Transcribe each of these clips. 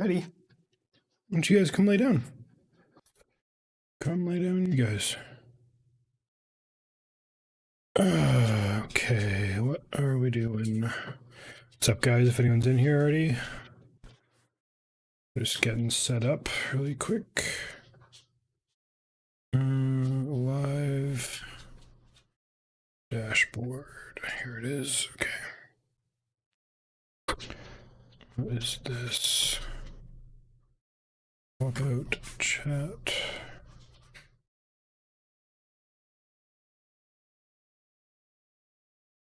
Ready? Why don't you guys come lay down? Come lay down, you guys. Okay, what are we doing? What's up, guys? If anyone's in here already, just getting set up really quick. Live dashboard. Here it is. Okay. What is this? About chat.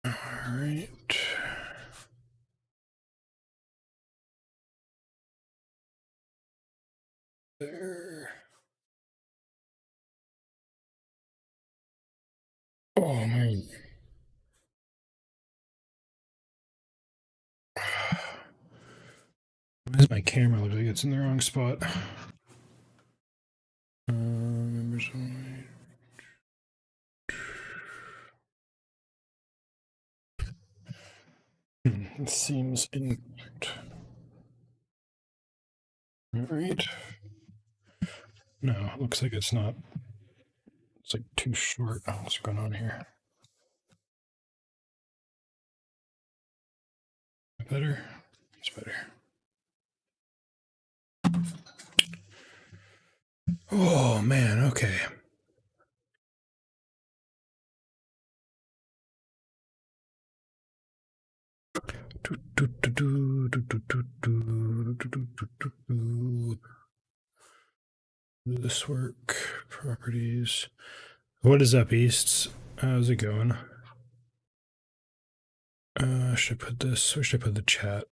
All right. There. Oh man. Why does my camera look like it's in the wrong spot? Members only. It seems incorrect. All right. No, it looks like it's not. It's like too short. Oh, what's going on here? Better? It's better. Oh man, okay. This work, properties. What is up, Easts? How's it going? Should I put this? Where should I put the chat?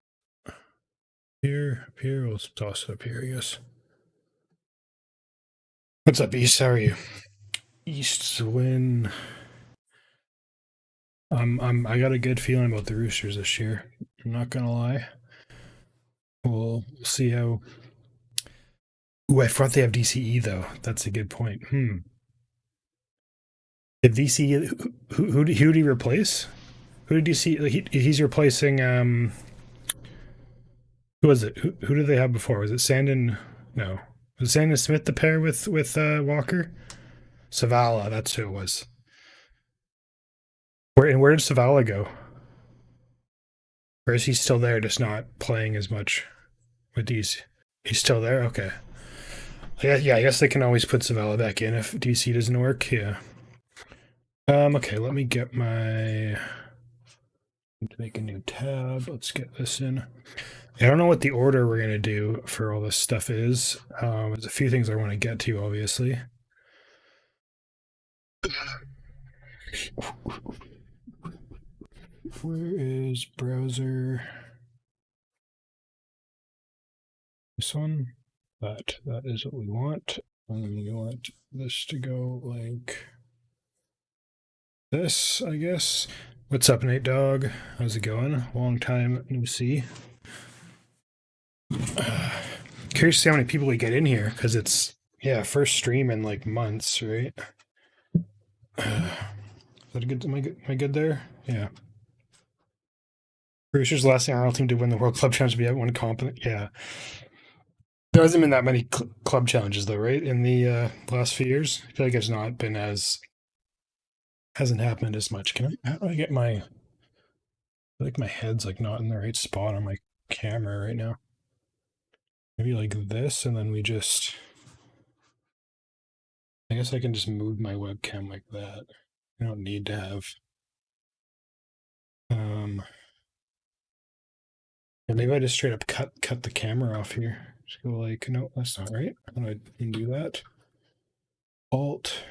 Here, up here. We'll toss it up here, I guess. What's up, East? How are you? East's win. I got a good feeling about the Roosters this year. I'm not gonna lie. We'll see how. Ooh, I forgot they have DCE though. That's a good point. Did DCE? Who did he replace? Who did DC? He's replacing. Who was it? Who did they have before? Was it Sandon? No, was Sandon Smith the pair with Walker? Savala, that's who it was. Where did Savala go? Or is he still there, just not playing as much with these? He's still there? Okay. Yeah, I guess they can always put Savala back in if DC doesn't work. Yeah. Okay, let me get my. To make a new tab. Let's get this in. I don't know what the order we're gonna do for all this stuff is. There's a few things I want to get to, obviously. Where is browser? This one? That is what we want. And we want this to go like this, I guess. What's up, Nate Dog? How's it going? Long time no see. Curious to see how many people we get in here, because it's, first stream in like months, right? Is that good? Am I good there? Yeah. Roosters, the last thing our team did win the World Club Challenge, we had one comp. Yeah. There hasn't been that many club challenges, though, right? In the last few years? I feel like it's not been as. Hasn't happened as much. How do I get my. I feel like my head's like not in the right spot on my camera right now. Maybe like this, and then we just. I guess I can just move my webcam like that. I don't need to have. And maybe I just straight up cut the camera off here. Just go like, no, that's not right. How do I undo that? Alt.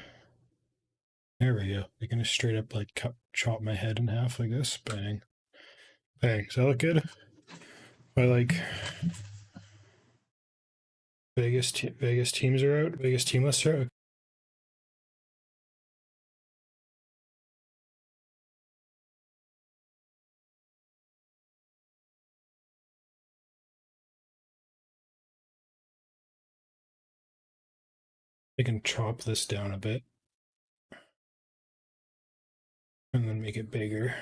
There we go. I can just straight up like chop my head in half like this. Bang. Bang. Does that look good? I like Vegas teams are out. Vegas team lists are out. I can chop this down a bit and then make it bigger.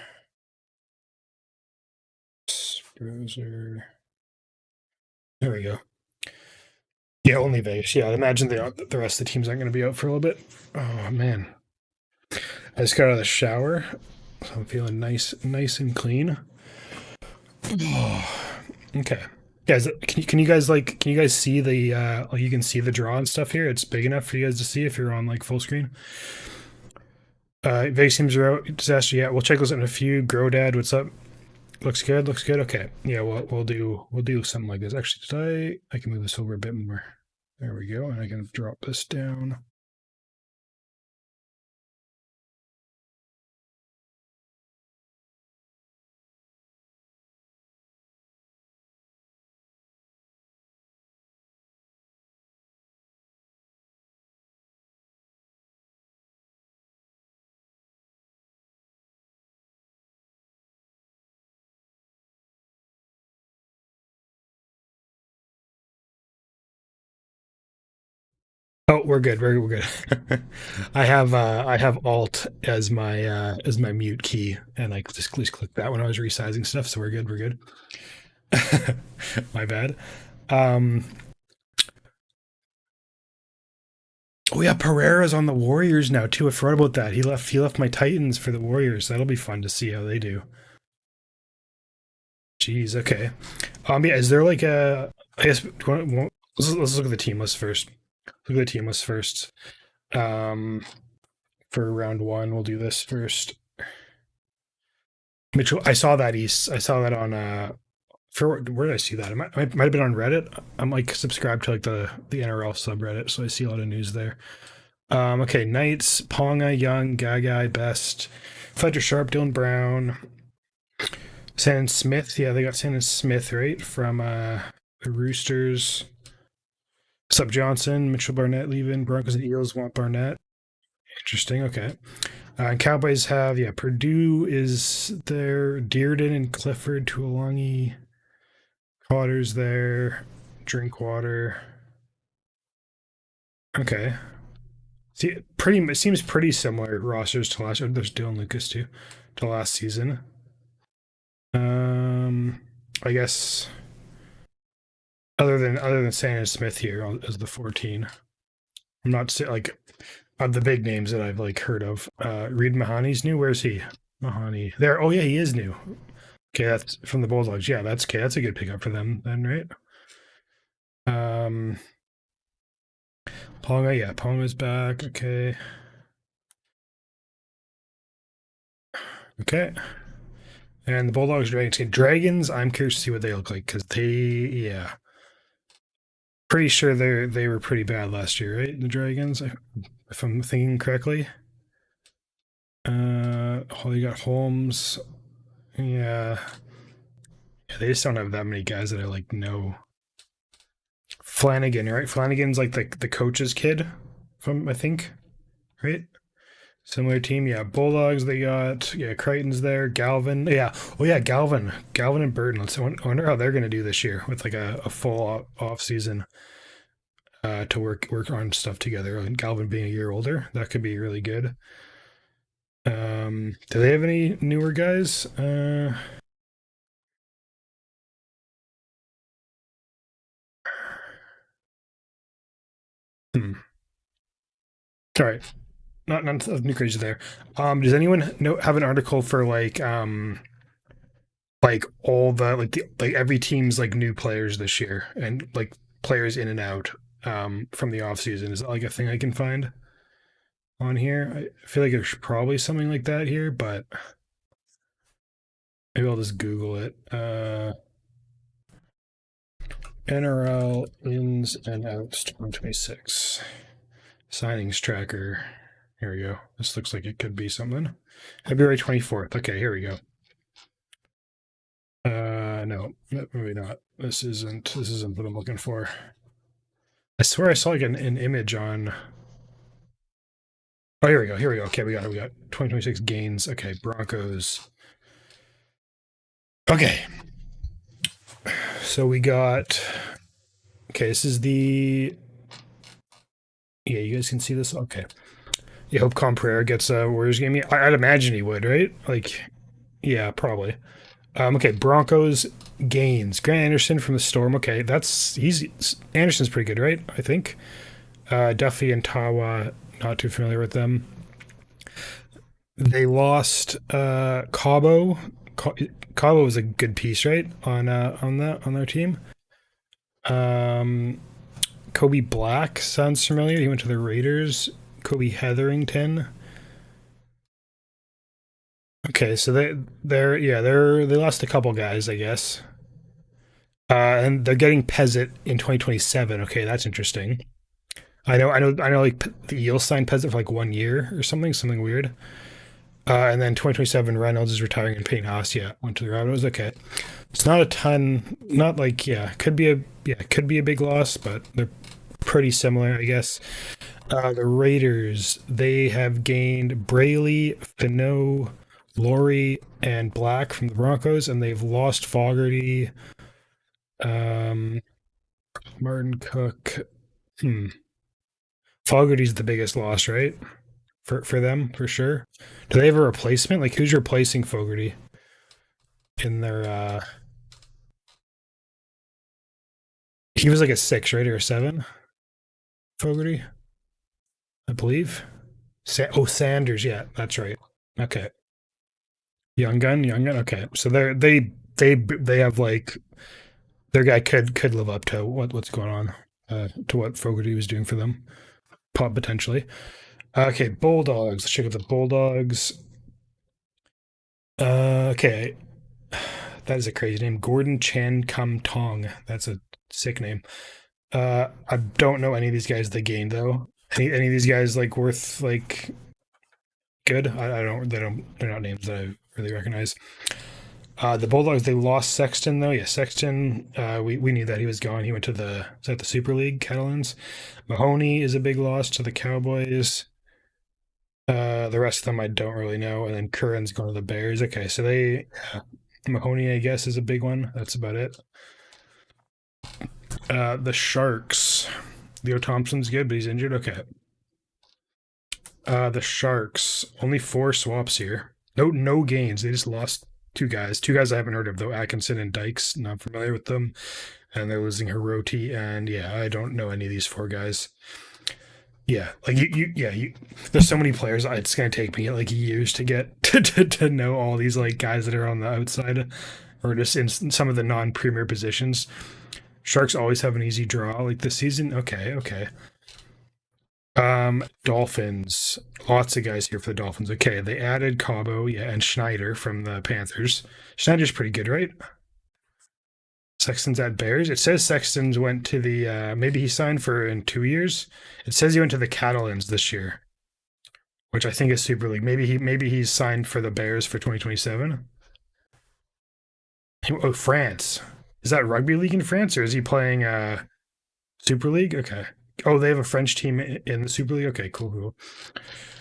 Browser. There we go. Yeah, only Vegas. Yeah, I'd imagine the rest of the teams aren't going to be out for a little bit. Oh man, I just got out of the shower, so I'm feeling nice and clean. Oh, okay. Guys, can you guys see the like you can see the draw and stuff here? It's big enough for you guys to see if you're on like full screen. Vegas teams are out. Disaster. Yeah, we'll check those out in a few. Grodad, what's up? Looks good. Looks good. Okay. Yeah, we'll do something like this. Actually, did I can move this over a bit more. There we go, and I can drop this down. Oh, we're good. We're good. I have Alt as my mute key, and I just click that when I was resizing stuff. So we're good. We're good. My bad. Um, oh yeah, Pereira's on the Warriors now too. I forgot about that. He left my Titans for the Warriors. That'll be fun to see how they do. Jeez. Okay. Yeah. Is there like a? I guess let's look at the team list first. Look at the team list first. For round one, we'll do this first. Mitchell, I saw that East. I saw that on for where did I see that? It might have been on Reddit. I'm like subscribed to like the NRL subreddit, so I see a lot of news there. Okay, Knights, Ponga, Young, Gagai, Best, Fletcher Sharp, Dylan Brown, Sandon Smith. Yeah, they got Sandon Smith right from the Roosters. Sub Johnson, Mitchell Barnett leaving. Broncos and Eels want Barnett. Interesting. Okay. Cowboys have Purdue is there. Dearden and Clifford, Tuolangi, Potter's there. Drinkwater. Okay. See, it seems pretty similar rosters to last year. There's Dylan Lucas too, to last season. I guess other than Sandon Smith here as the 14. I'm not like of the big names that I've like heard of. Reed Mahoney's new. Where's he? Mahoney there. Oh yeah, he is new. Okay, that's from the Bulldogs. Yeah, that's okay. That's a good pickup for them then, right? Ponga, yeah, Ponga's back. Okay. Okay. And the Bulldogs, Dragons. I'm curious to see what they look like because yeah, pretty sure they were pretty bad last year, right? The Dragons, if I'm thinking correctly. Oh, you got Holmes. Yeah, they just don't have that many guys that I like know. Flanagan, right? Flanagan's like the coach's kid from I think, right? Similar team, yeah. Bulldogs, they got Crichton's there. Galvin, yeah. Oh yeah, Galvin and Burton. I wonder how they're gonna do this year with like a full off season to work on stuff together. And Galvin being a year older, that could be really good. Do they have any newer guys? All right, not nothing crazy there. Does anyone have an article for like all the like every team's like new players this year and like players in and out from the off season? Is that like a thing I can find on here? I feel like there's probably something like that here, but maybe I'll just Google it. NRL ins and outs 2026 signings tracker. Here we go. This looks like it could be something. February 24th. Okay, here we go. No, maybe not. This isn't what I'm looking for. I swear I saw like an image on. Oh, here we go. Okay, we got 2026 gains. Okay, Broncos. Okay. So we got. Okay, this is the. Yeah, you guys can see this. Okay. You hope Comprere gets a Warriors game. I'd imagine he would, right? Like, yeah, probably. Okay, Broncos Gaines, Grant Anderson from the Storm. Okay, Anderson's pretty good, right? I think. Duffy and Tawa, not too familiar with them. They lost Cabo. Cabo was a good piece, right? On their team. Kobe Black sounds familiar. He went to the Raiders. Kobe Hetherington. Okay, so they lost a couple guys, I guess. And they're getting Pezzett in 2027. Okay, that's interesting. I know. Like the Eels signed Pezzett for like 1 year or something weird. And then 2027, Reynolds is retiring and Payne Haas, went to the Rabbitohs. Okay, it's not a ton. Not like could be a big loss, but they're pretty similar, I guess. The Raiders, they have gained Braley, Finot, Laurie, and Black from the Broncos, and they've lost Fogarty, Martin Cook. Fogarty's the biggest loss, right? For them, for sure. Do they have a replacement? Like, who's replacing Fogarty in their? He was like a 6, right, or a 7? Fogarty, I believe. Sanders. Yeah, that's right. Okay. Young gun. Okay, so they have like their guy could live up to what's going on, to what Fogarty was doing for them, potentially. Okay, Bulldogs. Let's check out the Bulldogs. Okay, that is a crazy name. Gordon Chan Kum Tong. That's a sick name. I don't know any of these guys they gained though. Any of these guys like worth like good? I don't. They're not names that I really recognize. The Bulldogs, they lost Sexton though. Yeah, Sexton. We knew that he was gone. He went to the Super League Catalans. Mahoney is a big loss to the Cowboys. The rest of them I don't really know. And then Curran's going to the Bears. Okay, so Mahoney, I guess, is a big one. That's about it. The Sharks. Leo Thompson's good, but he's injured. Okay. The Sharks, only 4 swaps here. No gains. They just lost two guys I haven't heard of though. Atkinson and Dykes, not familiar with them, and they're losing Hiroti, and I don't know any of these 4 guys. Like there's so many players. It's gonna take me like years to get to know all these like guys that are on the outside or just in some of the non-premier positions. Sharks always have an easy draw like this season. Okay. Dolphins. Lots of guys here for the Dolphins. Okay, they added Cabo, and Schneider from the Panthers. Schneider's pretty good, right? Sexton's at Bears. It says Sexton's went to the maybe he signed for in 2 years. It says he went to the Catalans this year, which I think is Super League. Maybe he's signed for the Bears for 2027. Oh, France. Is that rugby league in France, or is he playing Super League? Okay. Oh, they have a French team in the Super League? Okay, cool.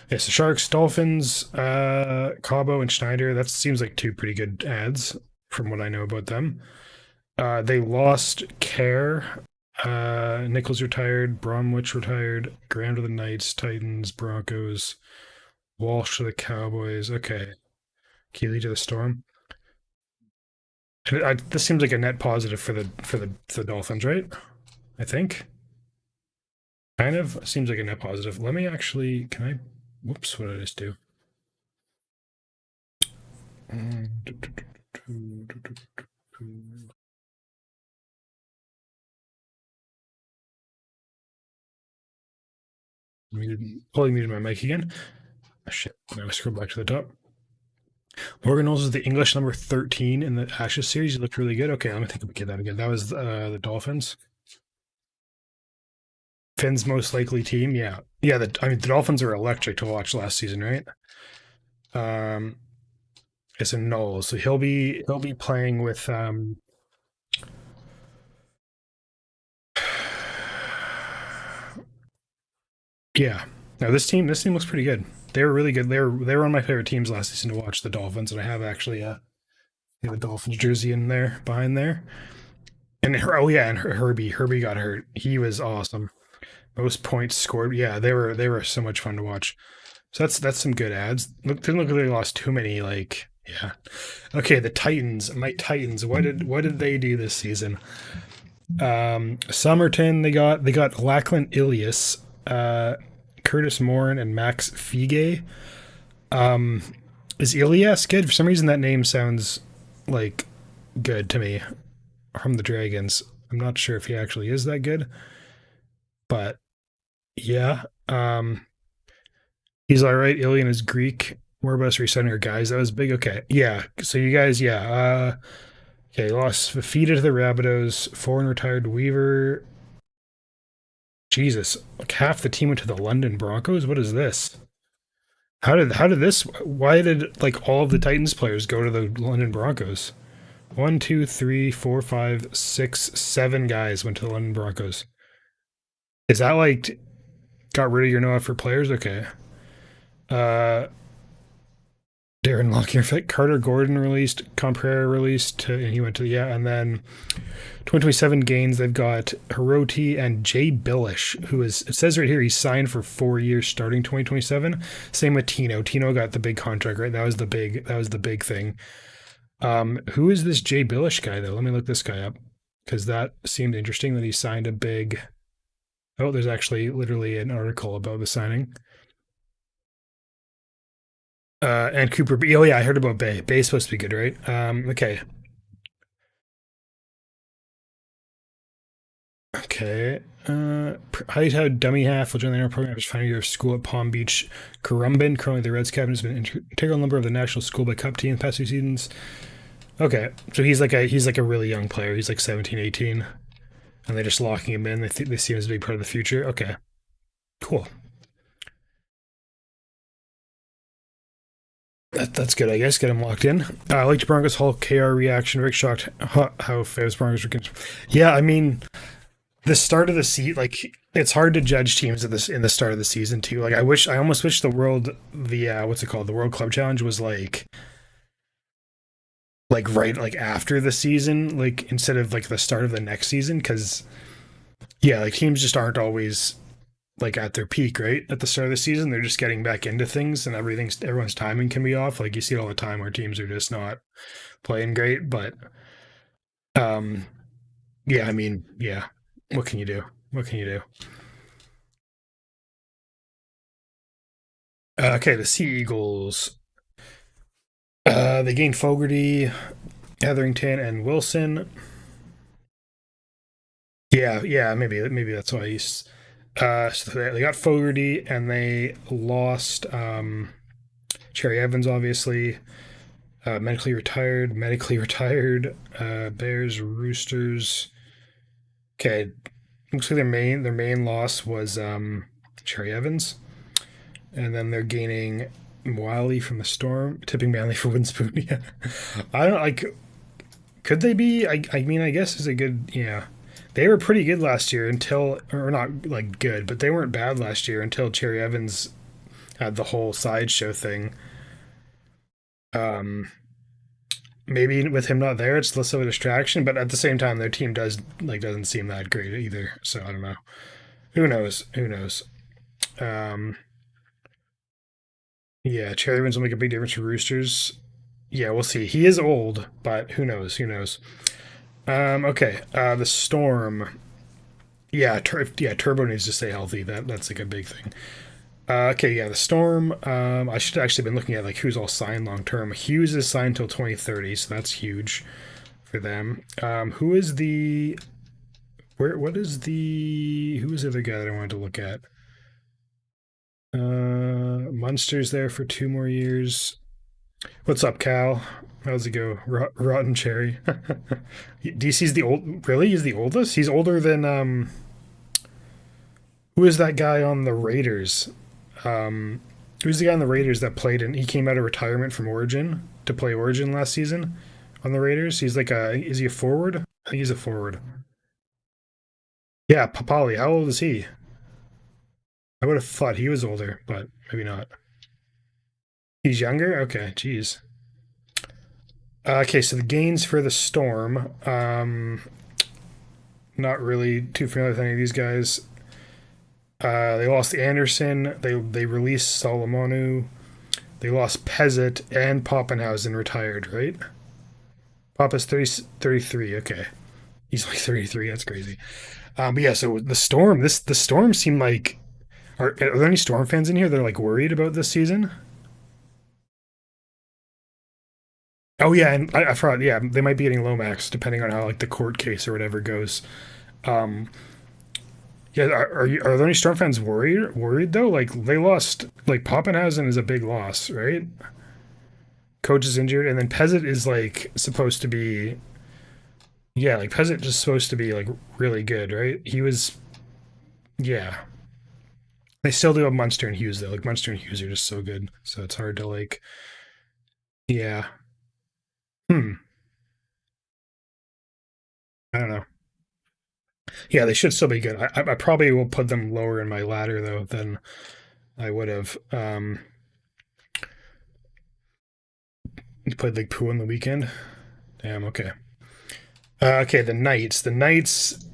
Yeah, so Sharks, Dolphins, Cabo, and Schneider. That seems like 2 pretty good ads from what I know about them. They lost Kerr. Nichols retired. Bromwich retired. Graham to the Knights, Titans, Broncos. Walsh to the Cowboys. Okay. Keeley to the Storm. This seems like a net positive for the Dolphins, right? I think. Kind of seems like a net positive. Let me actually. Can I? Whoops! What did I just do? Fully muted my mic again. Oh, shit. Now I scroll back to the top. Morgan Knowles is the English number 13 in the Ashes series. He looked really good. Okay, let me think about that again. That was the Dolphins. Finn's most likely team, yeah. The Dolphins are electric to watch last season, right? It's a Knowles, so he'll be playing with yeah. Now this team looks pretty good. They were really good. They were one of my favorite teams last season to watch, the Dolphins, and I have actually a Dolphins jersey in there behind there. And Herbie got hurt. He was awesome. Most points scored. Yeah, they were so much fun to watch. So that's some good ads. Didn't look like they lost too many like Yeah. Okay, the Titans. My Titans. What did they do this season? Somerton. They got Lachlan Ilias, Curtis Morin, and Max Fige. Um, is Ilias good? For some reason, that name sounds like good to me from the Dragons. I'm not sure if he actually is that good, but yeah. He's all right. Ilian is Greek. More about us resigning our guys. That was big. Okay. Yeah. So you guys, yeah. Okay. Lost Fafita to the Rabbitohs. Foreign retired Weaver. Jesus. Like half the team went to the London Broncos. What is this? How did this why did like all of the Titans players go to the London Broncos? One, two, three, four, five, six, seven guys went to the London Broncos. Is that like got rid of your Noah for players? Okay. Uh Darren Lockyer, Carter Gordon released, Comprera released, and he went to yeah, and then 2027 gains. They've got Hiroti and Jay Billish, who is it says right here he's signed for 4 years starting 2027. Same with Tino. Tino got the big contract, right? That was the big thing. Who is this Jay Billish guy though? Let me look this guy up because that seemed interesting that he signed a big. Oh, there's actually literally an article about the signing. And Cooper B. Oh yeah, I heard about Bay. Bay's supposed to be good, right? Okay. Okay. How dummy half will join the NRL program after final year of school at Palm Beach. Currumbin, currently the Reds captain, has been an integral member of the National School by Cup team the past 2 seasons. Okay, so he's like a really young player. He's like 17, 18, and they're just locking him in. They see him as a big part of the future. Okay, cool. That's good, I guess. Get him locked in. I liked Broncos Hulk KR reaction. Rick shocked how famous Broncos were. Yeah, I mean, the start of the season, like it's hard to judge teams at this in the start of the season too. Like I almost wish the what's it called, the World Club Challenge was like right like after the season, like instead of like the start of the next season, because yeah, like teams just aren't always like at their peak, right? At the start of the season, they're just getting back into things, and everyone's timing can be off. Like you see it all the time where teams are just not playing great, but um, yeah, I mean, yeah, what can you do? What can you do? Okay, the Sea Eagles. They gained Fogarty, Etherington, and Wilson. Yeah, yeah, maybe that's why he's. So they got Fogarty and they lost Cherry Evans, obviously. Medically retired. Bears, Roosters. Okay, looks like their main loss was Cherry Evans, and then they're gaining Wiley from the Storm, tipping Manly for Winspoon. Yeah, I don't like. Could they be? I mean, I guess is a good. Yeah, they were pretty good last year until, or not like good, but they weren't bad last year until Cherry Evans had the whole sideshow thing. Um, Maybe with him not there, it's less of a distraction, but at the same time, their team doesn't seem that great either. So I don't know. Who knows? Who knows? Um, yeah, Cherry Evans will make a big difference for Roosters. Yeah, we'll see. He is old, but who knows? Who knows? Okay, the Storm. Yeah, Turbo needs to stay healthy. That's like a big thing. Okay, yeah, the Storm. I should have actually been looking at like who's all signed long term. Hughes is signed till 2030, so that's huge for them. Who is the where? What is the who is the other guy that I wanted to look at? Munster's there for 2 more years. What's up, Cal? How's it go? Rotten Cherry. DC's the old. Really, he's the oldest. He's older than who is that guy on the Raiders? Um, who's the guy on the Raiders that played and he came out of retirement from Origin to play Origin last season on the Raiders? He's like a is he a forward? I think he's a forward. Yeah, Papali. How old is he? I would have thought he was older, but maybe not. He's younger. Okay, geez. Okay, so the gains for the Storm. Not really too familiar with any of these guys. They lost Anderson. They released Solomonu. They lost Pezzett and Poppenhausen retired, right? Papa's 33. Okay. He's like 33. That's crazy. But yeah, so the Storm, the Storm seemed like. Are there any Storm fans in here that are like worried about this season? Oh yeah, and I forgot. Yeah, they might be getting Lomax depending on how like the court case or whatever goes. Um, yeah, are there any Storm fans worried though? Like they lost. Like Poppenhausen is a big loss, right? Coach is injured, and then Pezzett is like supposed to be. Yeah, like Pezzett is supposed to be like really good, right? He was. Yeah, they still do have Munster and Hughes though. Like Munster and Hughes are just so good, so it's hard to like. Yeah. Hmm. I don't know. Yeah, they should still be good. I probably will put them lower in my ladder though than I would have. You played like Pooh on the weekend. Damn. Okay. Okay. The Knights. The Knights.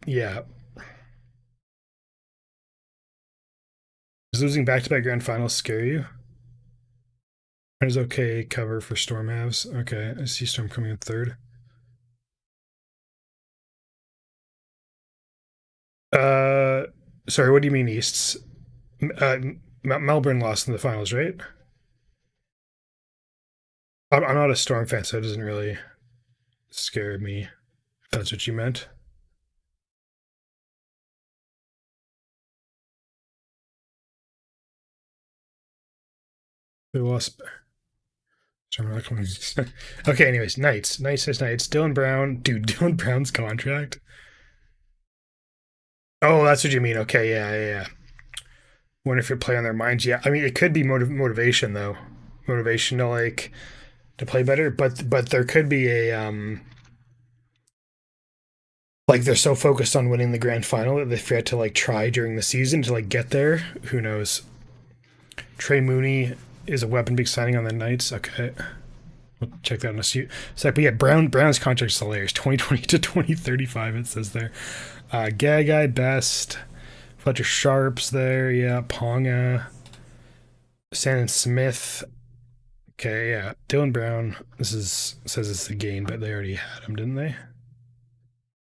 Yeah. Does losing back-to-back grand finals scare you? Is okay cover for Storm halves. Okay, I see Storm coming in third. Uh, sorry, what do you mean Easts? Uh, Melbourne lost in the finals, right? I'm not a Storm fan, so it doesn't really scare me. If that's what you meant. They lost. Okay, anyways, Knights. Knights is Knights. Dylan Brown. Dude, Dylan Brown's contract. Oh, that's what you mean. Okay, yeah. Wonder if you play on their minds. Yeah, I mean, it could be motivation, though. Motivation to, like, to play better, but there could be a like they're so focused on winning the grand final that they forget to like try during the season to like get there. Who knows? Trey Mooney is a weapon big signing on the Knights. Okay. We'll check that in a few. So, but yeah, Brown's contract is hilarious. 2020 to 2035, it says there. Gagai, Best, Fletcher Sharps there. Yeah, Ponga, Shannon Smith. Okay, yeah, Dylan Brown. This is says it's a gain, but they already had him, didn't they?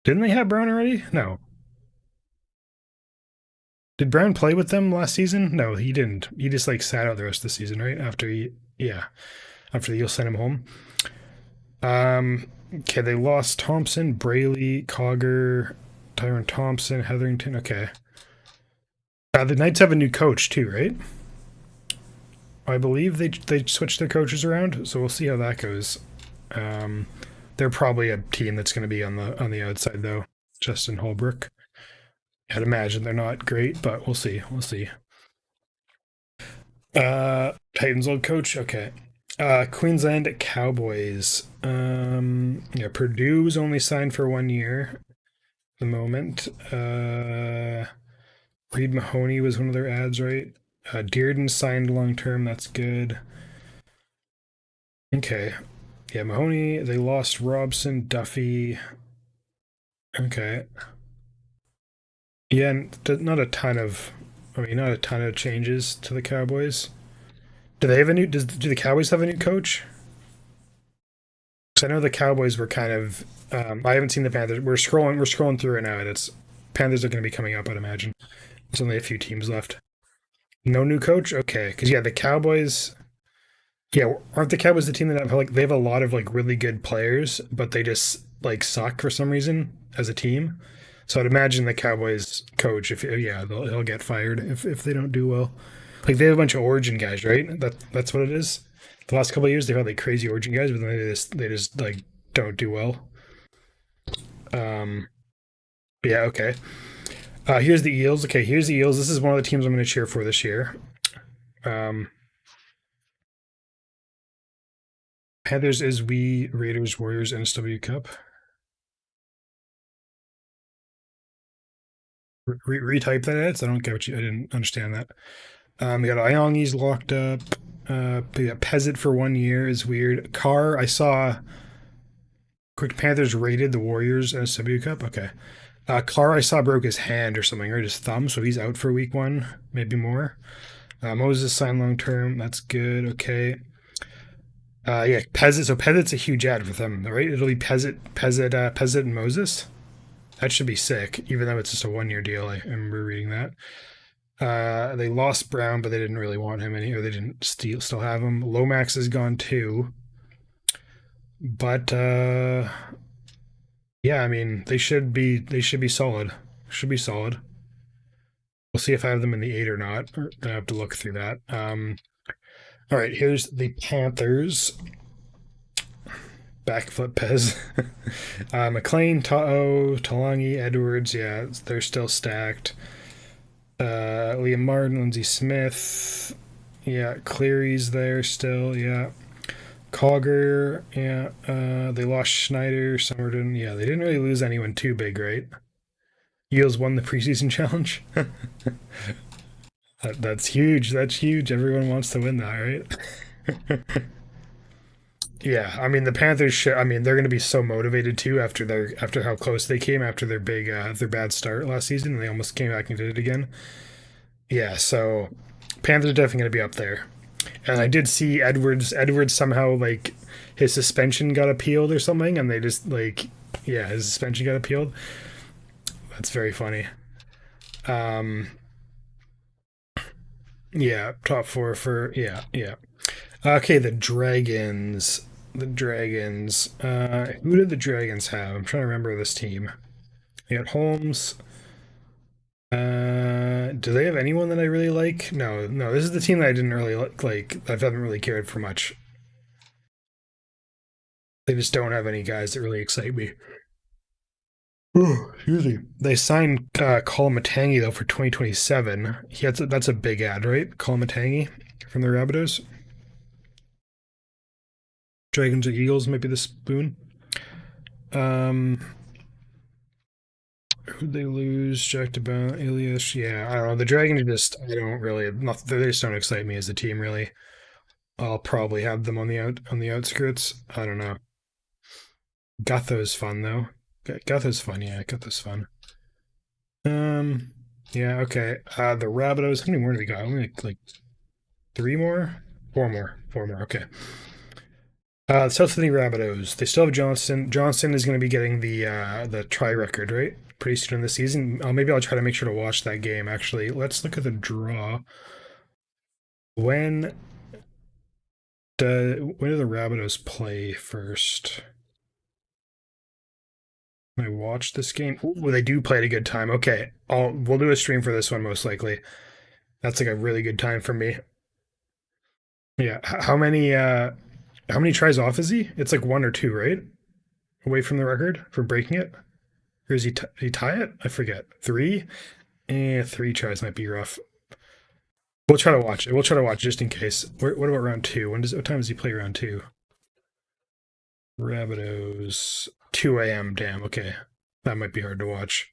Didn't they have Brown already? No. Did Brown play with them last season? No, he didn't. He just like sat out the rest of the season, right? After you'll send him home. Okay, they lost Thompson, Braley, Cogger, Tyron Thompson, Hetherington. Okay. The Knights have a new coach too, right? I believe they switched their coaches around, so we'll see how that goes. They're probably a team that's going to be on the outside though. Justin Holbrook. I'd imagine they're not great, but we'll see. We'll see. Titans old coach. Okay. Queensland Cowboys. Yeah, Purdue's only signed for 1 year at the moment. Reed Mahoney was one of their ads, right? Dearden signed long term. That's good. Okay. Yeah, Mahoney. They lost Robson, Duffy. Okay. Yeah, not a ton of. I mean, not a ton of changes to the Cowboys. Do they have a new? Do the Cowboys have a new coach? Because I know the Cowboys were kind of. I haven't seen the Panthers. We're scrolling through it now, and it's Panthers are going to be coming up. I'd imagine. There's only a few teams left. No new coach. Okay, because yeah, the Cowboys. Yeah, aren't the Cowboys the team that have like they have a lot of like really good players, but they just like suck for some reason as a team. So I'd imagine the Cowboys coach, if yeah, he'll get fired if they don't do well. Like they have a bunch of Origin guys, right? That's what it is. The last couple of years they've had like crazy Origin guys, but then they just like don't do well. Um, yeah, okay. Here's the Eels. Okay, here's the Eels. This is one of the teams I'm going to cheer for this year. Um, Panthers is we Raiders Warriors NSW Cup. Retype that ads. I don't get what you. I didn't understand that. We got Iongi's locked up. We got Pezzett for 1 year is weird. Carr, I saw. Quick Panthers rated the Warriors NSW Cup. Okay. Carr, I saw broke his hand or something, or his thumb, so he's out for week 1, maybe more. Moses signed long term. That's good. Okay. Yeah, Peasant. So Peasant's a huge ad for them, right? It'll be Peasant, and Moses. That should be sick, even though it's just a 1 year deal. I remember reading that. They lost Brown, but they didn't really want him any, or they didn't still have him. Lomax is gone too. But yeah, I mean they should be solid. Should be solid. We'll see if I have them in the 8 or not. I have to look through that. All right, here's the Panthers. Backflip Pez. McLean, Ta'o, Talangi, Edwards. Yeah, they're still stacked. Liam Martin, Lindsay Smith. Yeah, Cleary's there still. Yeah. Cogger. Yeah. They lost Schneider, Somerton. Yeah, they didn't really lose anyone too big, right? Eels won the preseason challenge. That's huge. That's huge. Everyone wants to win that, right? Yeah, I mean the Panthers. I mean they're going to be so motivated too after how close they came after their bad start last season, and they almost came back and did it again. Yeah, so Panthers are definitely going to be up there. And I did see Edwards. Edwards somehow like his suspension got appealed or something, and they just his suspension got appealed. That's very funny. Yeah, top 4 for yeah. Okay, the Dragons. The Dragons. Who did the Dragons have? I'm trying to remember this team. They got Holmes. Do they have anyone that I really like? No. This is the team that I didn't really like. I haven't really cared for much. They just don't have any guys that really excite me. Oh, excuse me. They signed Colin Matangi though for 2027. That's a big ad, right? Colin Matangi from the Rabbitohs. Dragons or Eagles might be the spoon. Who'd they lose? Jack DeBow, Elias. Yeah, I don't know. The Dragons they just don't excite me as a team really. I'll probably have them on the outskirts. I don't know. Gutho's fun though. Gutho's fun. Yeah, Gutho's fun. Yeah. Okay. The Rabbitohs. How many more do we got? Only like 3 more, 4 more, 4 more. Okay. South Sydney Rabbitohs. They still have Johnson. Johnson is going to be getting the try record, right? Pretty soon in the season. Maybe I'll try to make sure to watch that game. Actually, let's look at the draw. When do the Rabbitohs play first? Can I watch this game? Ooh, they do play at a good time. Okay, we'll do a stream for this one most likely. That's like a really good time for me. Yeah. How many tries off is he? It's like 1 or 2, right? Away from the record for breaking it? Or is did he tie it? I forget. 3? 3 tries might be rough. We'll try to watch it. We'll try to watch just in case. What about round 2? What time does he play round 2? Rabbitohs. 2 a.m. Damn, okay. That might be hard to watch.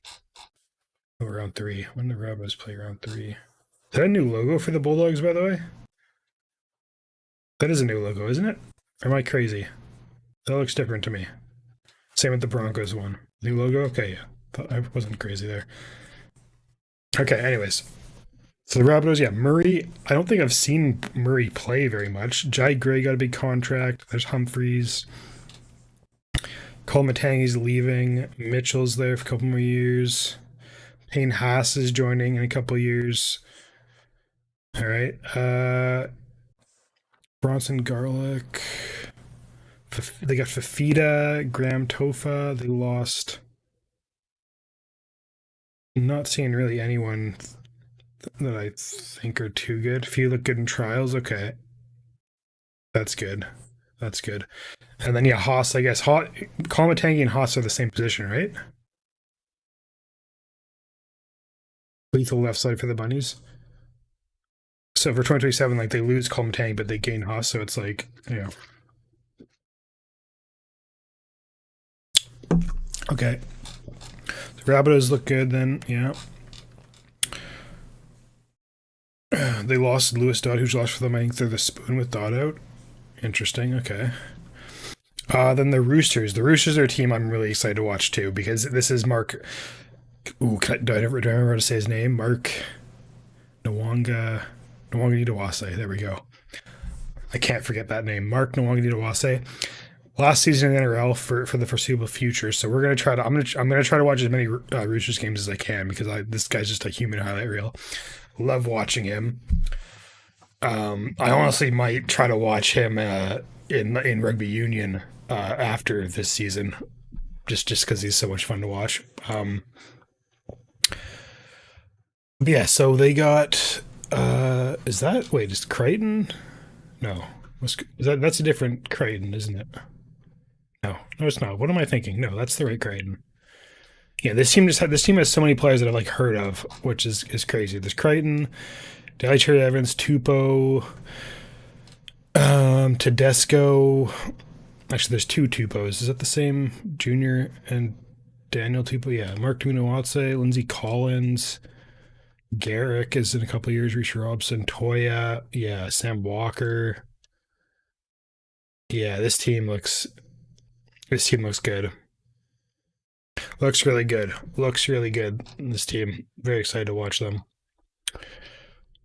Oh, round 3. When do Rabbitohs play round 3? Is that a new logo for the Bulldogs, by the way? That is a new logo, isn't it? Or am I crazy? That looks different to me. Same with the Broncos one. New logo? Okay, yeah. Thought I wasn't crazy there. Okay, anyways. So the Rabbitohs, yeah, Murray. I don't think I've seen Murray play very much. Jai Gray got a big contract. There's Humphreys. Cole Matangi's leaving. Mitchell's there for a couple more years. Payne Haas is joining in a couple years. All right. Bronson Garlick. They got Fafita, Graham Tofa. They lost. Not seeing really anyone that I think are too good. A few look good in trials. Okay. That's good. That's good. And then, yeah, Haas, I guess. Kamatangi and Haas are the same position, right? Lethal left side for the Bunnies. So for 2027, like they lose Kamatangi, but they gain Haas. So it's like, yeah. Okay. The Rabbitohs look good then, yeah. They lost Lewis Dodd, who's lost for them. I think they're the spoon with Dodd out. Interesting, okay. Then the Roosters. The Roosters are a team I'm really excited to watch too, because this is Mark. Ooh, do I remember how to say his name? Mark Nwanga. Nwangudawase. There we go. I can't forget that name. Mark Nwangudawase. Last season in the NRL for the foreseeable future. So we're gonna try to. I'm gonna try to watch as many Roosters games as I can because this guy's just a human highlight reel. Love watching him. I honestly might try to watch him in rugby union after this season, just because he's so much fun to watch. Yeah, so they got. Is that wait? Is Crichton? No, that's a different Crichton, isn't it? No, it's not. What am I thinking? No, that's the right Crichton. Yeah, this team has so many players that I've like heard of, which is crazy. There's Crichton, Daly Cherry Evans, Tupou, Tedesco. Actually, there's two Tupos. Is that the same junior and Daniel Tupou? Yeah, Mark Tuinawatse, Lindsay Collins, Garrick is in a couple of years. Reece Robson, Toya, yeah, Sam Walker. Yeah, this team looks good. Looks really good. Looks really good. This team, very excited to watch them.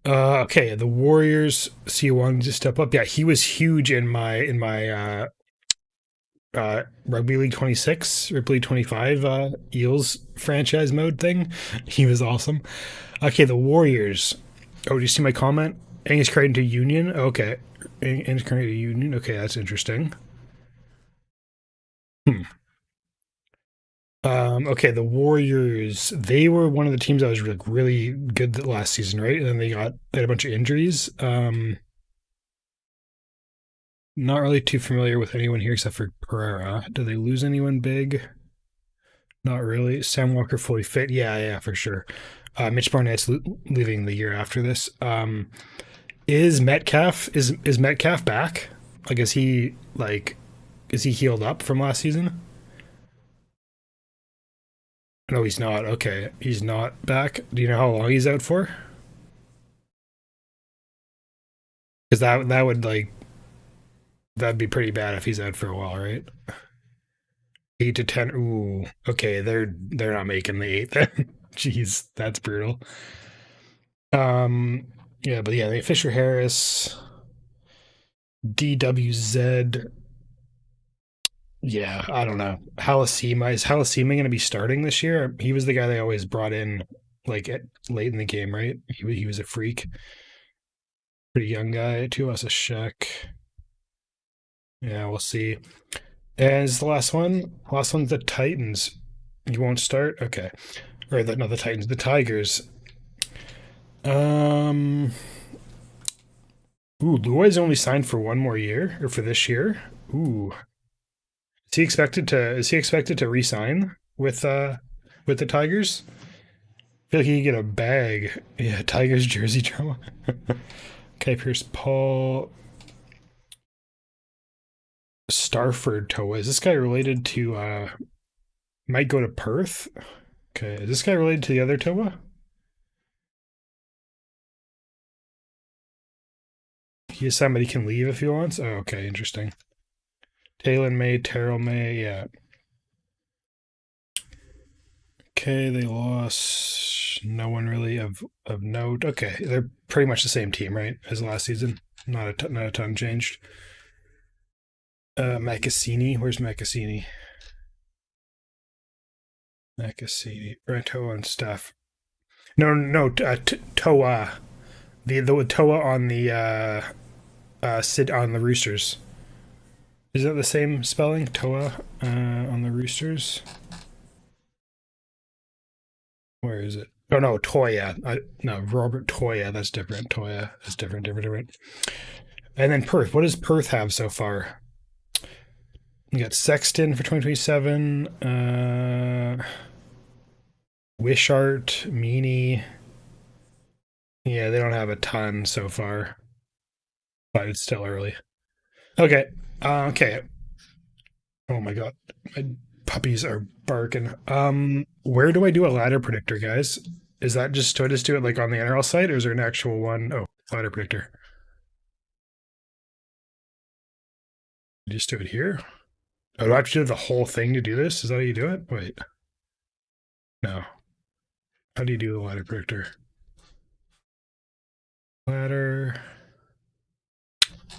Okay, the Warriors. See, wanted to step up. Yeah, he was huge in my Rugby League 26, Rugby League 25 Eels franchise mode thing. He was awesome. Okay, the Warriors. Oh, do you see my comment? Angus Crichton to Union. Okay, Angus Crichton to Union. Okay, that's interesting. Okay, the Warriors. They were one of the teams that was really good last season, right? And then they had a bunch of injuries. Not really too familiar with anyone here except for Pereira. Did they lose anyone big? Not really. Sam Walker fully fit. Yeah, for sure. Mitch Barnett's leaving the year after this. Is Metcalf back? Like, is he healed up from last season? No, he's not. Okay, he's not back. Do you know how long he's out for? Because that would that'd be pretty bad if he's out for a while, right? 8 to 10. Ooh, okay. They're not making the eight then. Jeez, that's brutal. Yeah, but yeah, they Fisher Harris, DWZ. Yeah, I don't know. Halasima going to be starting this year? He was the guy they always brought in late in the game, right? He was a freak. Pretty young guy. Tuasa Shek. Yeah, we'll see. And is the last one? Last one's the Titans. You won't start? Okay. Or not the Titans, the Tigers. Ooh, Luai's only signed for one more year, or for this year. Ooh. Is he expected to re-sign with the Tigers? I feel like he could get a bag. Yeah, Tigers jersey drama. Okay, Pierce Paul. Starford Toa. Is this guy related to might go to Perth? Okay. Is this guy related to the other Toa? He is somebody can leave if he wants. Oh, okay, interesting. Taylor May, Terrell May, yeah. Okay, they lost no one really of note. Okay, they're pretty much the same team, right, as last season. Not a ton changed. Macassini, where's Macassini? Macassini, Brento and stuff. No, Toa. The Toa on the Sid on the Roosters. Is that the same spelling? Toa on the Roosters? Where is it? Oh no, Toya. No, Robert Toya. That's different. Toya. That's different. And then Perth. What does Perth have so far? We got Sexton for 2027. Wishart, Meany. Yeah, they don't have a ton so far, but it's still early. Okay. Okay. Oh my god, my puppies are barking. Where do I do a ladder predictor, guys? Is that do I just do it like on the NRL site, or is there an actual one? Oh, ladder predictor. Just do it here. Oh, do I have to do the whole thing to do this? Is that how you do it? Wait. No. How do you do the ladder predictor? Ladder.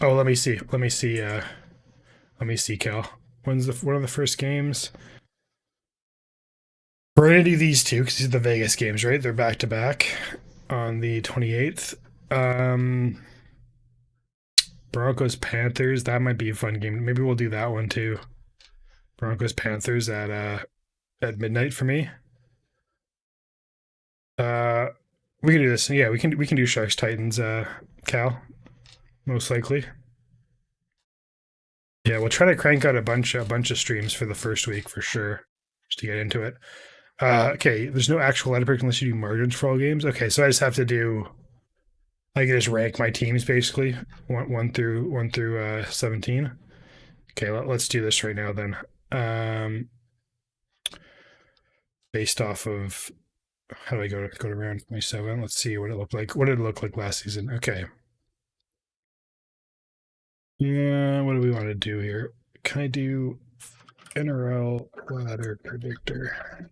Oh, let me see. Let me see, Cal. One of the first games? We're gonna do these two because these are the Vegas games, right? They're back to back on the 28th. Broncos Panthers. That might be a fun game. Maybe we'll do that one too. Broncos Panthers at midnight for me. We can do this. Yeah, we can do Sharks Titans. Cal, most likely. Yeah, we'll try to crank out a bunch of streams for the first week for sure, just to get into it. Okay, there's no actual ladder pick unless you do margins for all games. Okay, so I just have to do. I can just rank my teams basically, one through 17. Okay, let's do this right now then. Based off of how do I go to round 27? Let's see what it looked like. What did it look like last season? Okay. Yeah, what do we want to do here? Can I do NRL ladder predictor?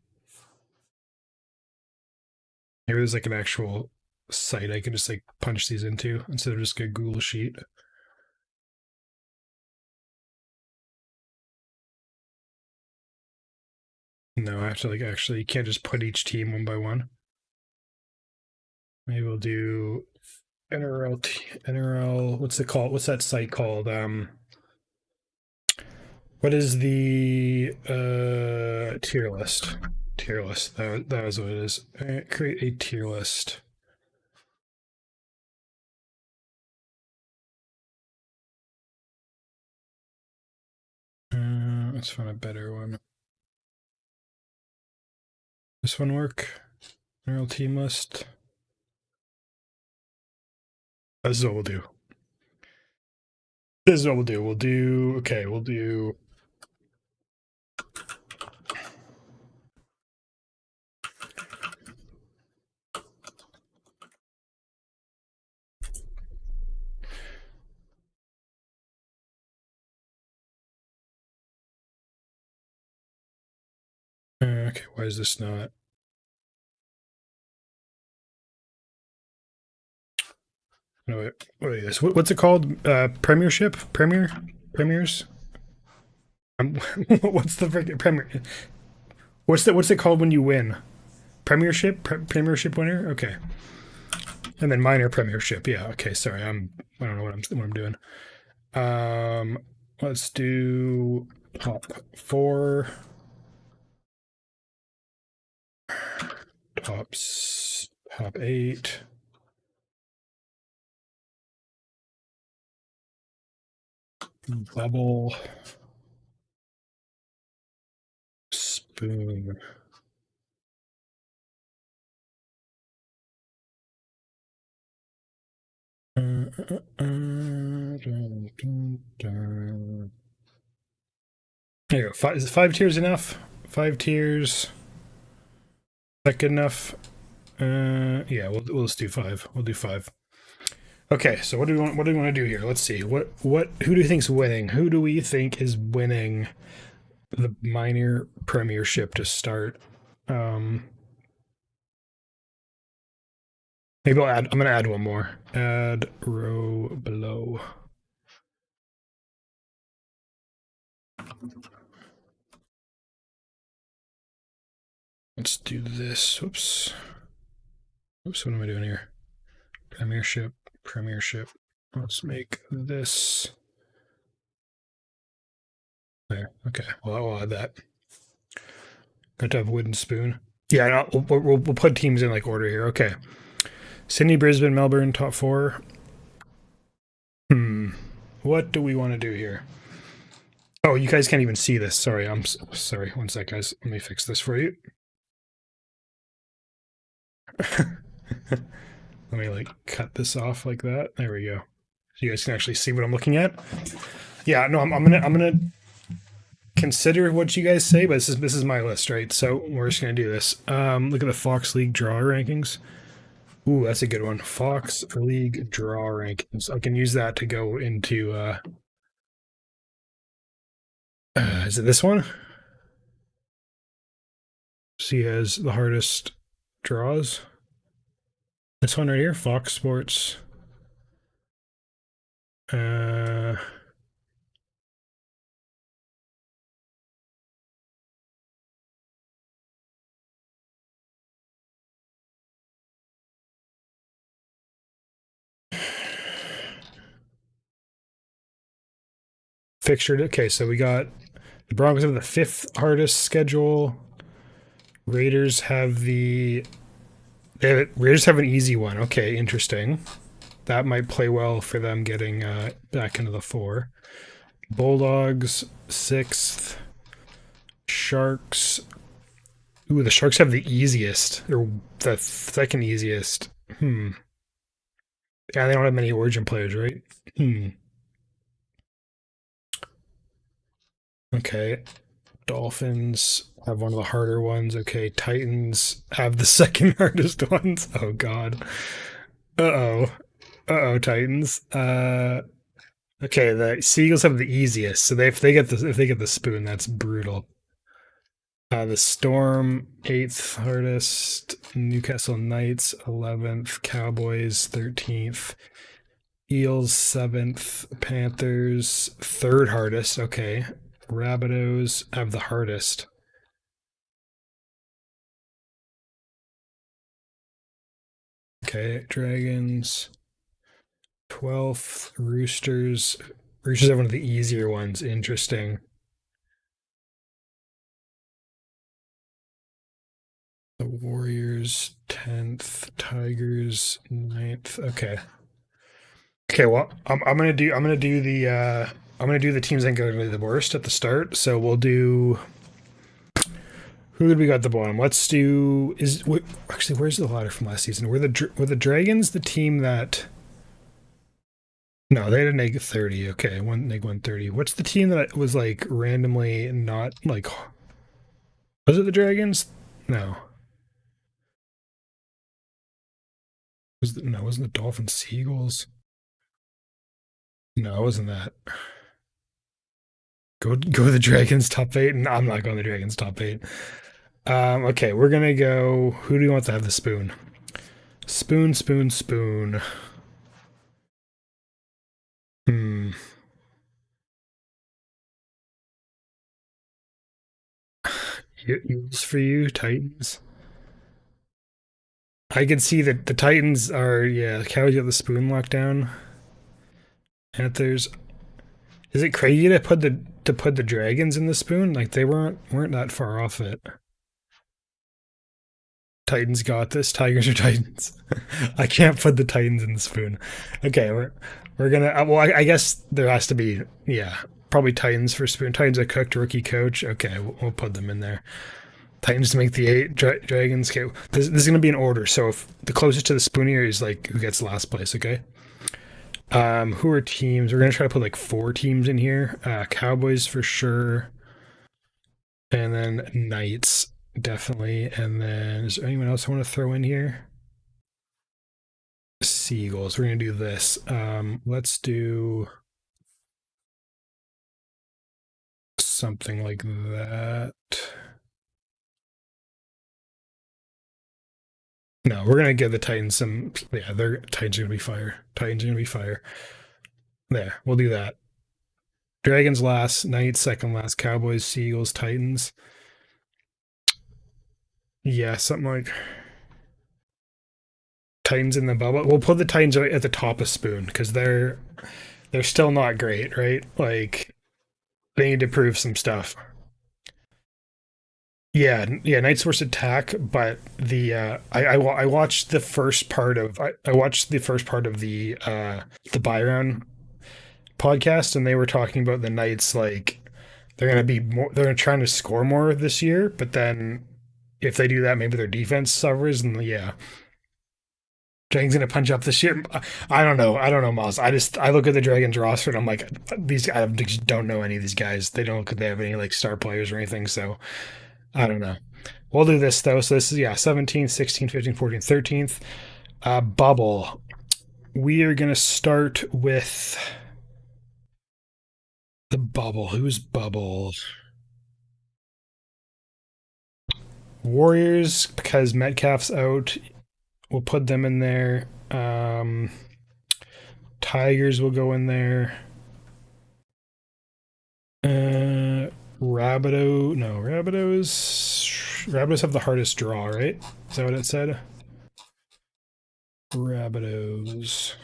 Maybe there's like an actual site I can just like punch these into instead of just a Google sheet. No, I have to like actually, you can't just put each team one by one. Maybe we'll do NRL. What's it called? What's that site called? What is the tier list? Tier list. That was what it is. Create a tier list. Let's find a better one. This one work? NRL team list. This is what we'll do. This is what we'll do. We'll do. Okay, we'll do. Okay, why is this not? No, wait, what is this? What's it called? Premiership? Premiers? What's the freaking Premier? What's it called when you win? Premiership? Premiership winner? Okay. And then minor premiership. Yeah. Okay. Sorry. I don't know what I'm doing. Let's do top 4. Top 8. Bubble. Spoon. There you go. Is 5 tiers enough? 5 tiers. Is that good enough? Yeah, we'll just do 5. We'll do 5. Okay, so what do we want to do here? Let's see. Who do you think's winning? Who do we think is winning the minor premiership to start? Maybe I'm gonna add one more. Add row below. Let's do this. Whoops. What am I doing here? Premiership. Let's make this. There. Okay. Well, I'll add that. Got to have a wooden spoon. Yeah, no, we'll put teams in like order here. Okay. Sydney, Brisbane, Melbourne, top 4. What do we want to do here? Oh, you guys can't even see this. Sorry, I'm sorry. One sec, guys. Let me fix this for you. Let me like cut this off like that. There we go. So you guys can actually see what I'm looking at. Yeah, no, I'm gonna consider what you guys say, but this is my list, right? So we're just gonna do this. Look at the Fox League draw rankings. Ooh, that's a good one. Fox League draw rankings. I can use that to go into. Is it this one? See, has the hardest draws. This one right here, Fox Sports. Uh, fixtured. Okay, so we got the Broncos have the fifth hardest schedule. Raiders have an easy one. Okay, interesting. That might play well for them getting back into the four. Bulldogs sixth. Sharks. Ooh, the Sharks have the easiest, or the second easiest. Yeah, they don't have many Origin players, right? Okay. Dolphins have one of the harder ones. Okay. Titans have the second hardest ones. Oh God. Uh oh. Titans. Okay. The Seagulls have the easiest. So if they get the spoon, that's brutal. The Storm, 8th hardest. Newcastle Knights, 11th. Cowboys, 13th. Eels, 7th. Panthers, 3rd hardest. Okay. Rabbitohs have the hardest. Okay. Dragons, 12th. Roosters. Roosters have one of the easier ones. Interesting. The Warriors, 10th. Tigers, 9th. Okay. Okay, well, I'm gonna do the teams that go to the worst at the start. So we'll do who did we got at the bottom? Let's do actually where's the ladder from last season? Were the Dragons the team that? No, they had a negative 30. Okay, one negative 130. What's the team that was like randomly not like? Was it the Dragons? No. No, wasn't the Dolphins Seagulls? No, it wasn't that. Go the Dragons top eight, and I'm not going the Dragons top eight. Okay, we're gonna go. Who do you want to have the spoon? Spoon, spoon, spoon. Hmm. Eagles for you, Titans. I can see that the Titans are the Cows got the spoon lockdown. Panthers. Is it crazy to put the Dragons in the spoon? Like they weren't that far off it. Titans got this. Tigers are Titans. I can't put the Titans in the spoon. Okay, we're gonna. Well, I guess there has to be. Yeah, probably Titans for spoon. Titans a cooked rookie coach. Okay, we'll put them in there. Titans to make the eight. Dragons. Okay, this is gonna be an order. So if the closest to the spoon here is like who gets last place. Okay. Who are teams? We're gonna try to put like 4 teams in here. Cowboys for sure, and then Knights definitely. And then is there anyone else I want to throw in here? Seagulls. We're gonna do this. Let's do something like that. No, we're gonna give the Titans some. Yeah, their Titans are gonna be fire. Titans are gonna be fire. There, we'll do that. Dragons last, Knights second last, Cowboys, Seagulls, Titans. Yeah, something like Titans in the bubble. We'll put the Titans at the top of spoon because they're still not great, right? Like they need to prove some stuff. Yeah, Knights versus attack, but I watched the first part of I watched the first part of the buy round podcast, and they were talking about the Knights like they're trying to score more this year, but then if they do that, maybe their defense suffers, and yeah, Dragon's gonna punch up this year. I don't know, Miles. I look at the Dragons roster and I'm like, I just don't know any of these guys. They don't look like they have any like star players or anything. So I don't know. We'll do this though. So this is 17th, 16th, 15th, 14th, 13th. Bubble. We are gonna start with the bubble. Who's bubble? Warriors because Metcalf's out. We'll put them in there. Tigers will go in there. Rabbitoh. No, Rabbitohs have the hardest draw, right? Is that what it said? Rabbitohs.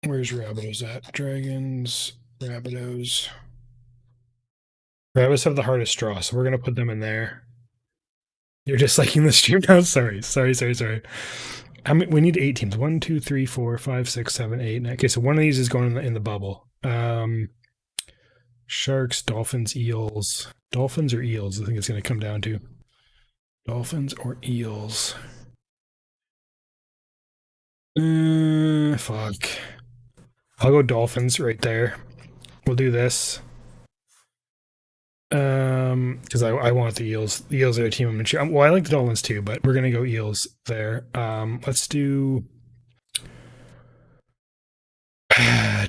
Where's Rabbitohs at? Dragons, Rabbitohs. Rabbits have the hardest draw, so we're gonna put them in there. You're just liking the stream now? Sorry. I mean, we need 8 teams. 1, 2, 3, 4, 5, 6, 7, 8. 9. Okay, so one of these is going in the bubble. Sharks, Dolphins, Eels. Dolphins or Eels? I think it's going to come down to Dolphins or Eels. Fuck. I'll go Dolphins right there. We'll do this. Because I want the Eels. The Eels are a team I'm gonna cheer. Well, I like the Dolphins too, but we're gonna go Eels there. Let's do.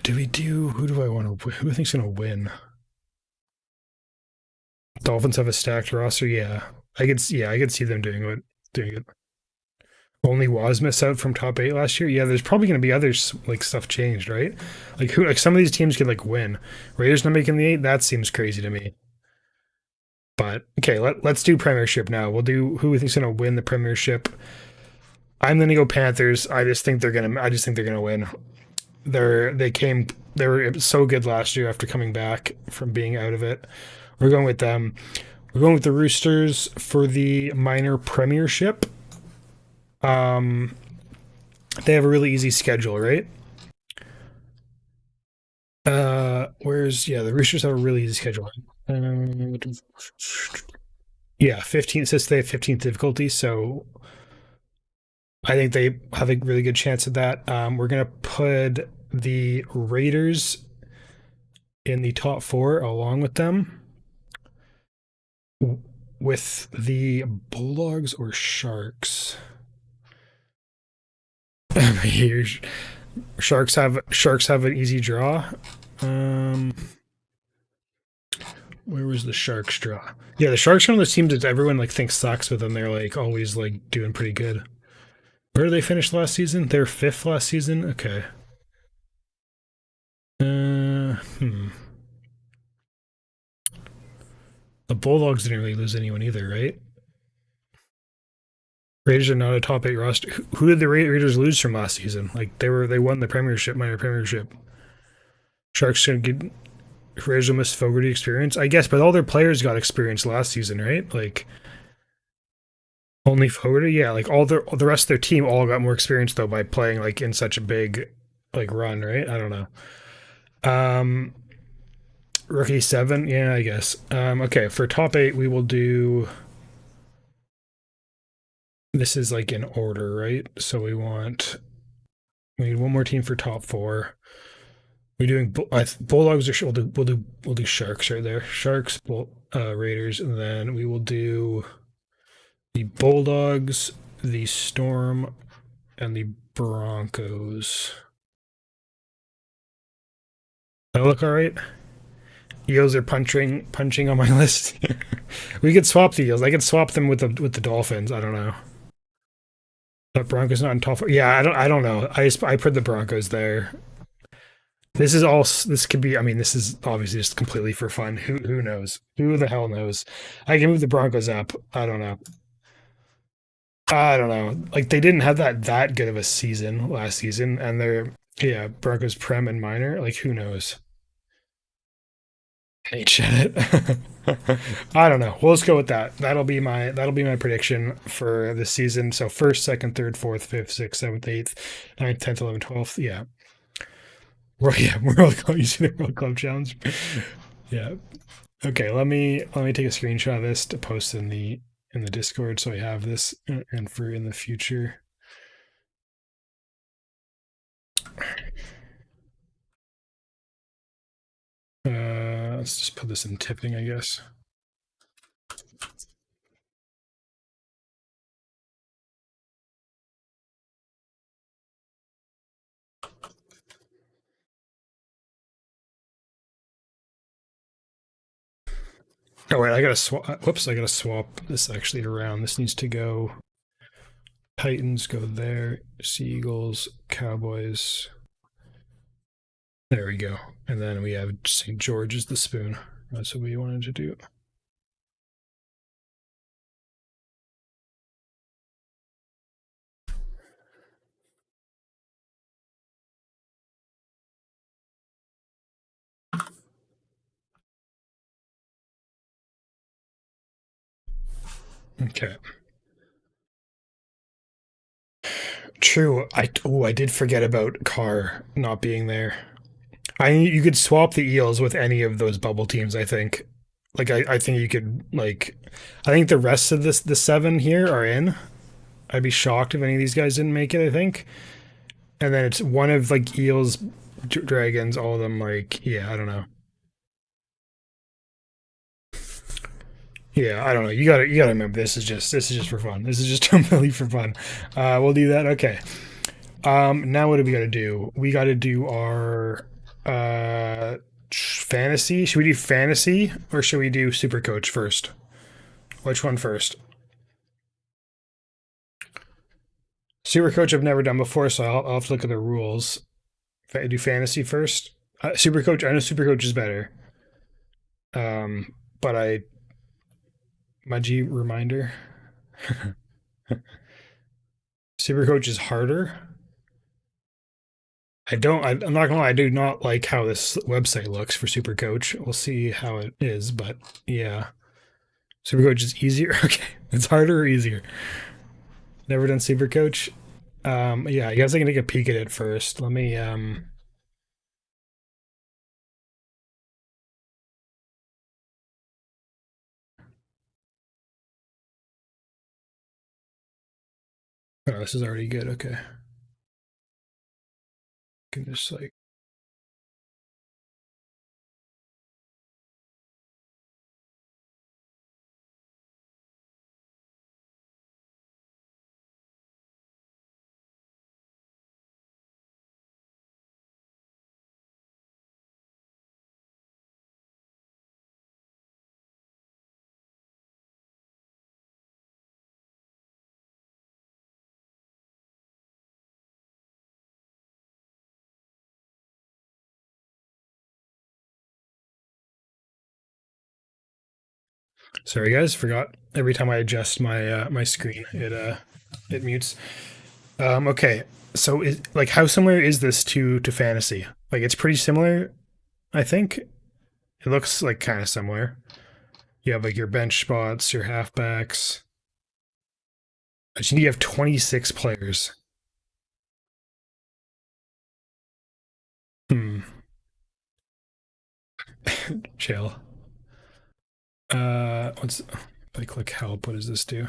Do we do? Who do I want to? Who I think's gonna win? Dolphins have a stacked roster. Yeah, I could see them doing it. Only was missed out from top 8 last year. Yeah, there's probably going to be others like stuff changed, right? Like some of these teams could like win. Raiders not making the 8. That seems crazy to me. But okay, let's do Premiership now. We'll do who we think's going to win the Premiership. I'm going to go Panthers. I just think they're gonna win. They were so good last year after coming back from being out of it. We're going with them. We're going with the Roosters for the minor Premiership. They have a really easy schedule, right? The Roosters have a really easy schedule. Yeah, 15. It says they have 15th difficulty, so I think they have a really good chance at that. We're gonna put the Raiders in the top 4 along with them, with the Bulldogs or Sharks. Sharks have an easy draw. Where was the Sharks draw? Yeah, the Sharks are one of those teams that everyone like thinks sucks, but then they're like always like doing pretty good. Where did they finish last season? They were 5th last season. Okay. The Bulldogs didn't really lose anyone either, right? Raiders are not a top 8 roster. Who did the Raiders lose from last season? Like they won the Premiership, minor Premiership. Sharks should get Raiders will miss Fogarty experience, I guess, but all their players got experience last season, right? Like only Fogarty, yeah. Like all the rest of their team all got more experience though by playing like in such a big like run, right? I don't know. Rookie 7, yeah, I guess. Okay, for top 8, we will do. This is like in order, right? So we need one more team for top 4. We're doing Bulldogs or we'll do Sharks right there. Sharks, Raiders, and then we will do the Bulldogs, the Storm, and the Broncos. That look all right? Eels are punching on my list. We could swap the Eels. I could swap them with the Dolphins. I don't know. But Broncos not in top 4. Yeah, I don't know. I put the Broncos there. This could be. I mean, this is obviously just completely for fun. Who knows? Who the hell knows? I can move the Broncos up. I don't know. Like they didn't have that good of a season last season, and they're Broncos Prem and minor. Like who knows? Hey, Janet. I don't know. Well, let's go with that. That'll be my prediction for this season. So first, second, third, fourth, fifth, sixth, seventh, eighth, ninth, 10th, 11th, 12th. Yeah. World Club using the World Club Challenge. Yeah. Okay, let me take a screenshot of this to post in the Discord so I have this and for in the future. Let's just put this in tipping, I guess. Oh wait, I gotta swap. Whoops, I gotta swap this actually around. This needs to go Titans go there. Seagulls, Cowboys. There we go. And then we have St. George's the spoon. That's what we wanted to do. Okay. True. I did forget about Carr not being there. You could swap the Eels with any of those bubble teams, I think. Like I think you could I think the rest of the 7 here are in. I'd be shocked if any of these guys didn't make it, I think. And then it's one of Eels, Dragons, all of them I don't know. Yeah, I don't know. You gotta remember this is just for fun. This is just totally for fun. We'll do that. Okay. Now what do we gotta do? We gotta do our fantasy. Should we do fantasy or should we do supercoach first? Which one first? Supercoach I've never done before, so I'll have to look at the rules. Do fantasy first. Supercoach, I know supercoach is better. But my G reminder. Supercoach is harder. I'm not gonna lie, I do not like how this website looks for Supercoach. We'll see how it is, but yeah. Supercoach is easier. Okay. It's harder or easier? Never done Supercoach. Yeah, I guess I can take a peek at it first. Let me oh, this is already good, okay. Can just sorry guys, forgot every time I adjust my my screen it mutes. Okay. So how similar is this to fantasy? It's pretty similar, I think. It looks kind of similar. You have your bench spots, your halfbacks. But you have 26 players. Hmm. Chill. What's if I click help? What does this do?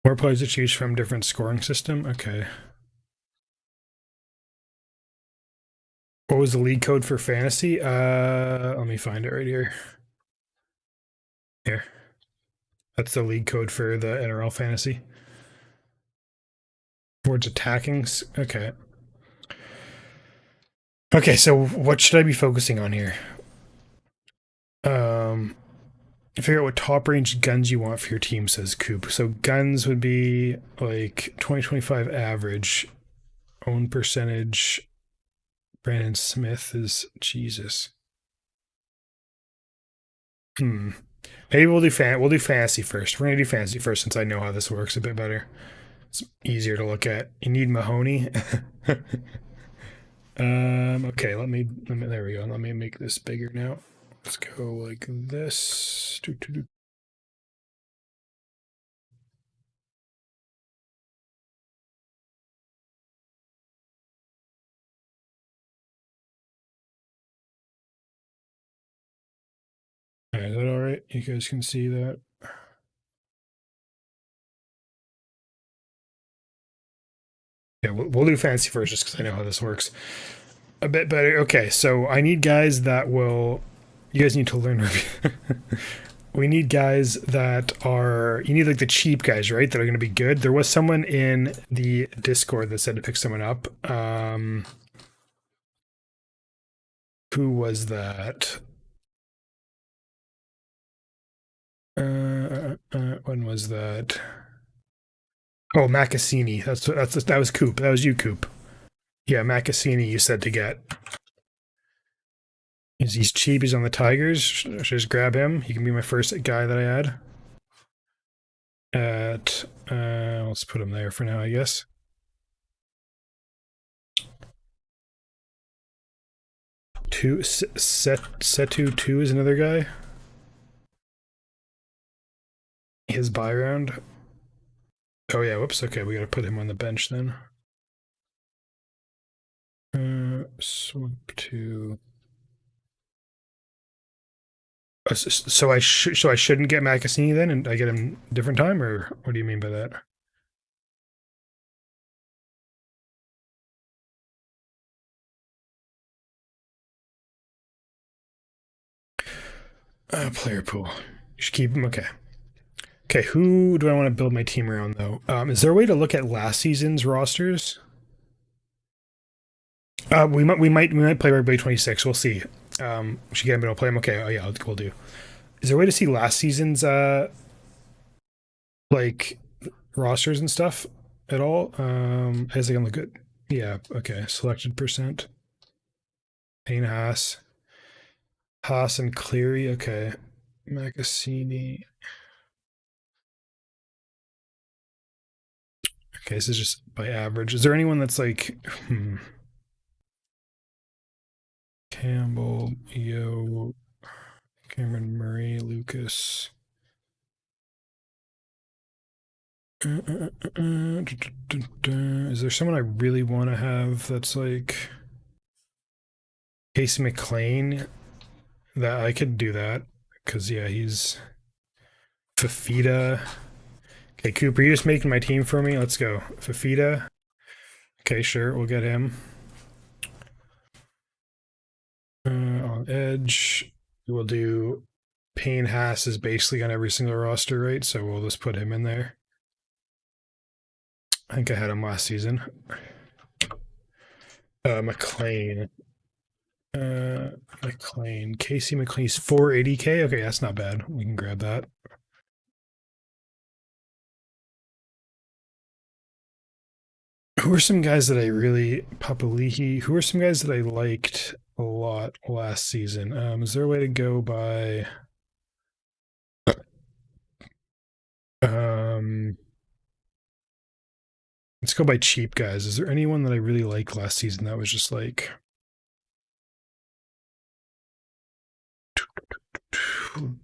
More players to choose from, different scoring system. Okay. What was the league code for fantasy? Let me find it right here. Here. That's the league code for the NRL fantasy. Towards attacking. Okay. Okay, so what should I be focusing on here? Figure out what top range guns you want for your team, says Coop. So guns would be 2025 average. Own percentage. Brandon Smith is Jesus. Maybe we'll do fantasy first. We're gonna do fantasy first since I know how this works a bit better. It's easier to look at. You need Mahoney. Okay, let me there we go. Let me make this bigger now. Let's go like this. Is that all right? You guys can see that. Yeah, we'll do fantasy first just because I know how this works a bit better. Okay, so I need guys that will. You guys need to learn. we need guys that are, you need like the cheap guys, right? That are going to be good. There was someone in the Discord that said to pick someone up. Who was that? When was that? Oh, Macassini. That was Coop. That was you, Coop. Yeah, Macassini. You said to get. He's cheap. He's on the Tigers. Should I just grab him? He can be my first guy that I add. Let's put him there for now, I guess. Setu 2 is another guy. His buy round. Oh yeah, whoops. Okay, we gotta put him on the bench then. Swap to. So I shouldn't get Macassini then, and I get him different time, or what do you mean by that? Player pool. You should keep him. Okay. Okay. Who do I want to build my team around though? Is there a way to look at last season's rosters? We might play Rugby 26. We'll see. We should get him to play him. Okay. Oh yeah, we'll do. Is there a way to see last season's like rosters and stuff at all? As I can look at. Yeah. Okay. Selected percent. Payne Haas and Cleary. Okay. Macassini. Okay, this is just by average. Is there anyone that's like Campbell, Yo, Cameron Murray, Lucas? Is there someone I really want to have that's like Casey McLean? That I could do that because yeah, he's Fafita. Okay, Cooper, you just making my team for me. Let's go, Fafita. Okay, sure, we'll get him. On edge, we'll do Payne Haas is basically on every single roster, right? So we'll just put him in there. I think I had him last season. McLean. McLean. Casey McLean's 480k. Okay, that's not bad. We can grab that. Who are some guys that I really Papalihi? Who are some guys that I liked a lot last season? Is there a way to go by let's go by cheap guys. Is there anyone that I really liked last season that was just like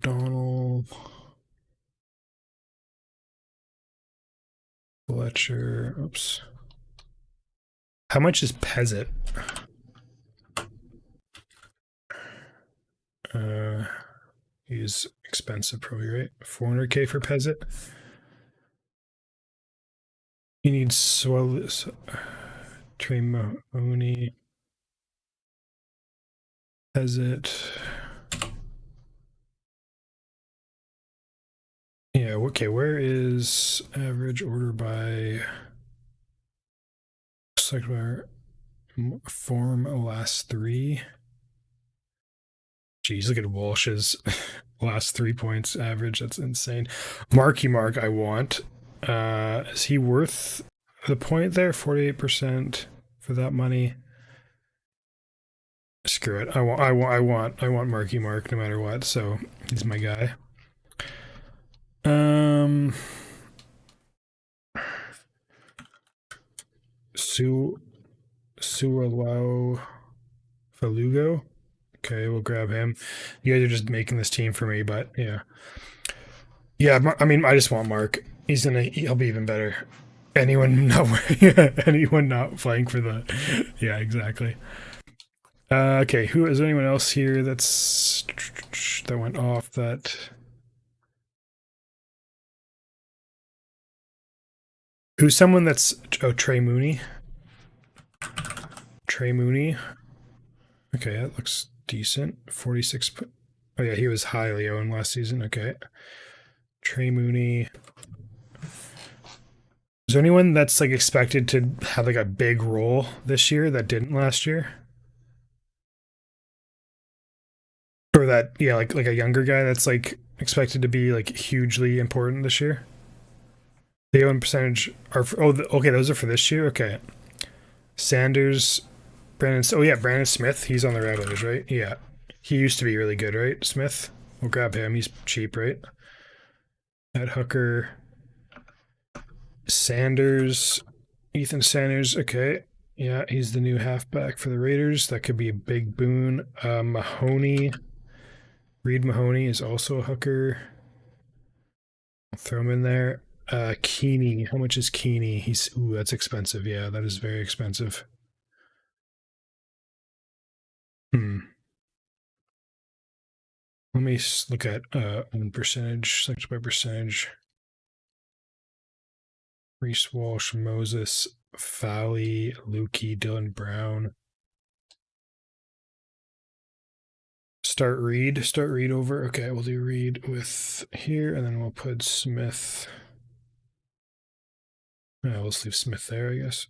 Donald, Fletcher? Oops. How much is Pezzett? He's expensive, probably, right? 400k for Pezzett. He needs Trey Mahoney. Pezzett. Yeah, okay, where is average order by select where form last 3? Jeez, look at Walsh's last 3 points average. That's insane. Marky Mark, I want. Is he worth the point there? 48% for that money. Screw it. I want Marky Mark no matter what. So he's my guy. Sualau Falugo. Okay, we'll grab him. You guys are just making this team for me, but yeah. Yeah, I mean, I just want Mark. He'll be even better. Anyone not playing for the yeah, exactly. Okay, is there anyone else here that went off that who's someone that's Trey Mooney? Trey Mooney. Okay, that looks decent. 46. Oh yeah, he was highly owned last season. Okay. Trey Mooney. Is there anyone that's like expected to have like a big role this year that didn't last year? Or that like a younger guy that's like expected to be like hugely important this year? The own percentage are okay, those are for this year. Okay. Sanders, Brandon. Oh yeah, Brandon Smith. He's on the Rattlers, right? Yeah, he used to be really good, right? Smith. We'll grab him. He's cheap, right? At hooker, Sanders, Ethan Sanders. Okay, yeah, he's the new halfback for the Raiders. That could be a big boon. Mahoney, Reed Mahoney is also a hooker. I'll throw him in there. Keeney. How much is Keeney? That's expensive. Yeah, that is very expensive. Let me look at own percentage, selected by percentage. Reese Walsh, Moses, Fowley, Lukey, Dylan Brown. Start Reed over. Okay, we'll do Reed with here, and then we'll put Smith. Let's leave Smith there, I guess.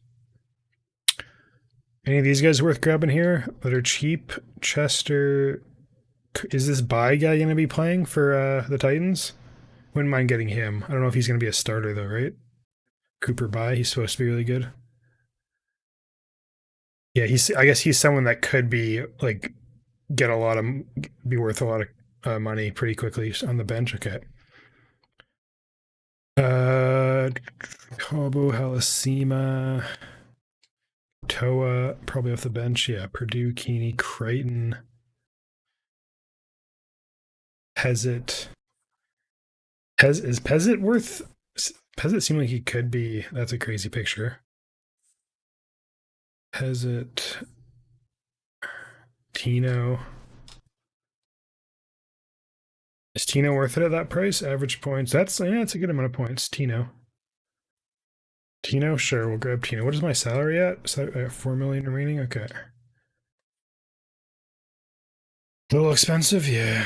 Any of these guys worth grabbing here that are cheap? Chester. Is this Bye guy going to be playing for the Titans? Wouldn't mind getting him. I don't know if he's going to be a starter though, right? Cooper Bye, he's supposed to be really good. Yeah, I guess he's someone that could be like be worth a lot of money pretty quickly on the bench. Okay. Cabo, Halasima, Toa, probably off the bench. Yeah, Purdue, Keeney, Creighton, Pezzett. Is Pezzett worth? Pezzett seemed like he could be. That's a crazy picture. Pezzett, Tino. Is Tino worth it at that price? Average points. That's a good amount of points. Tino, sure, we'll grab Tino. What is my salary at? Is that 4 million remaining? Okay. A little expensive, yeah.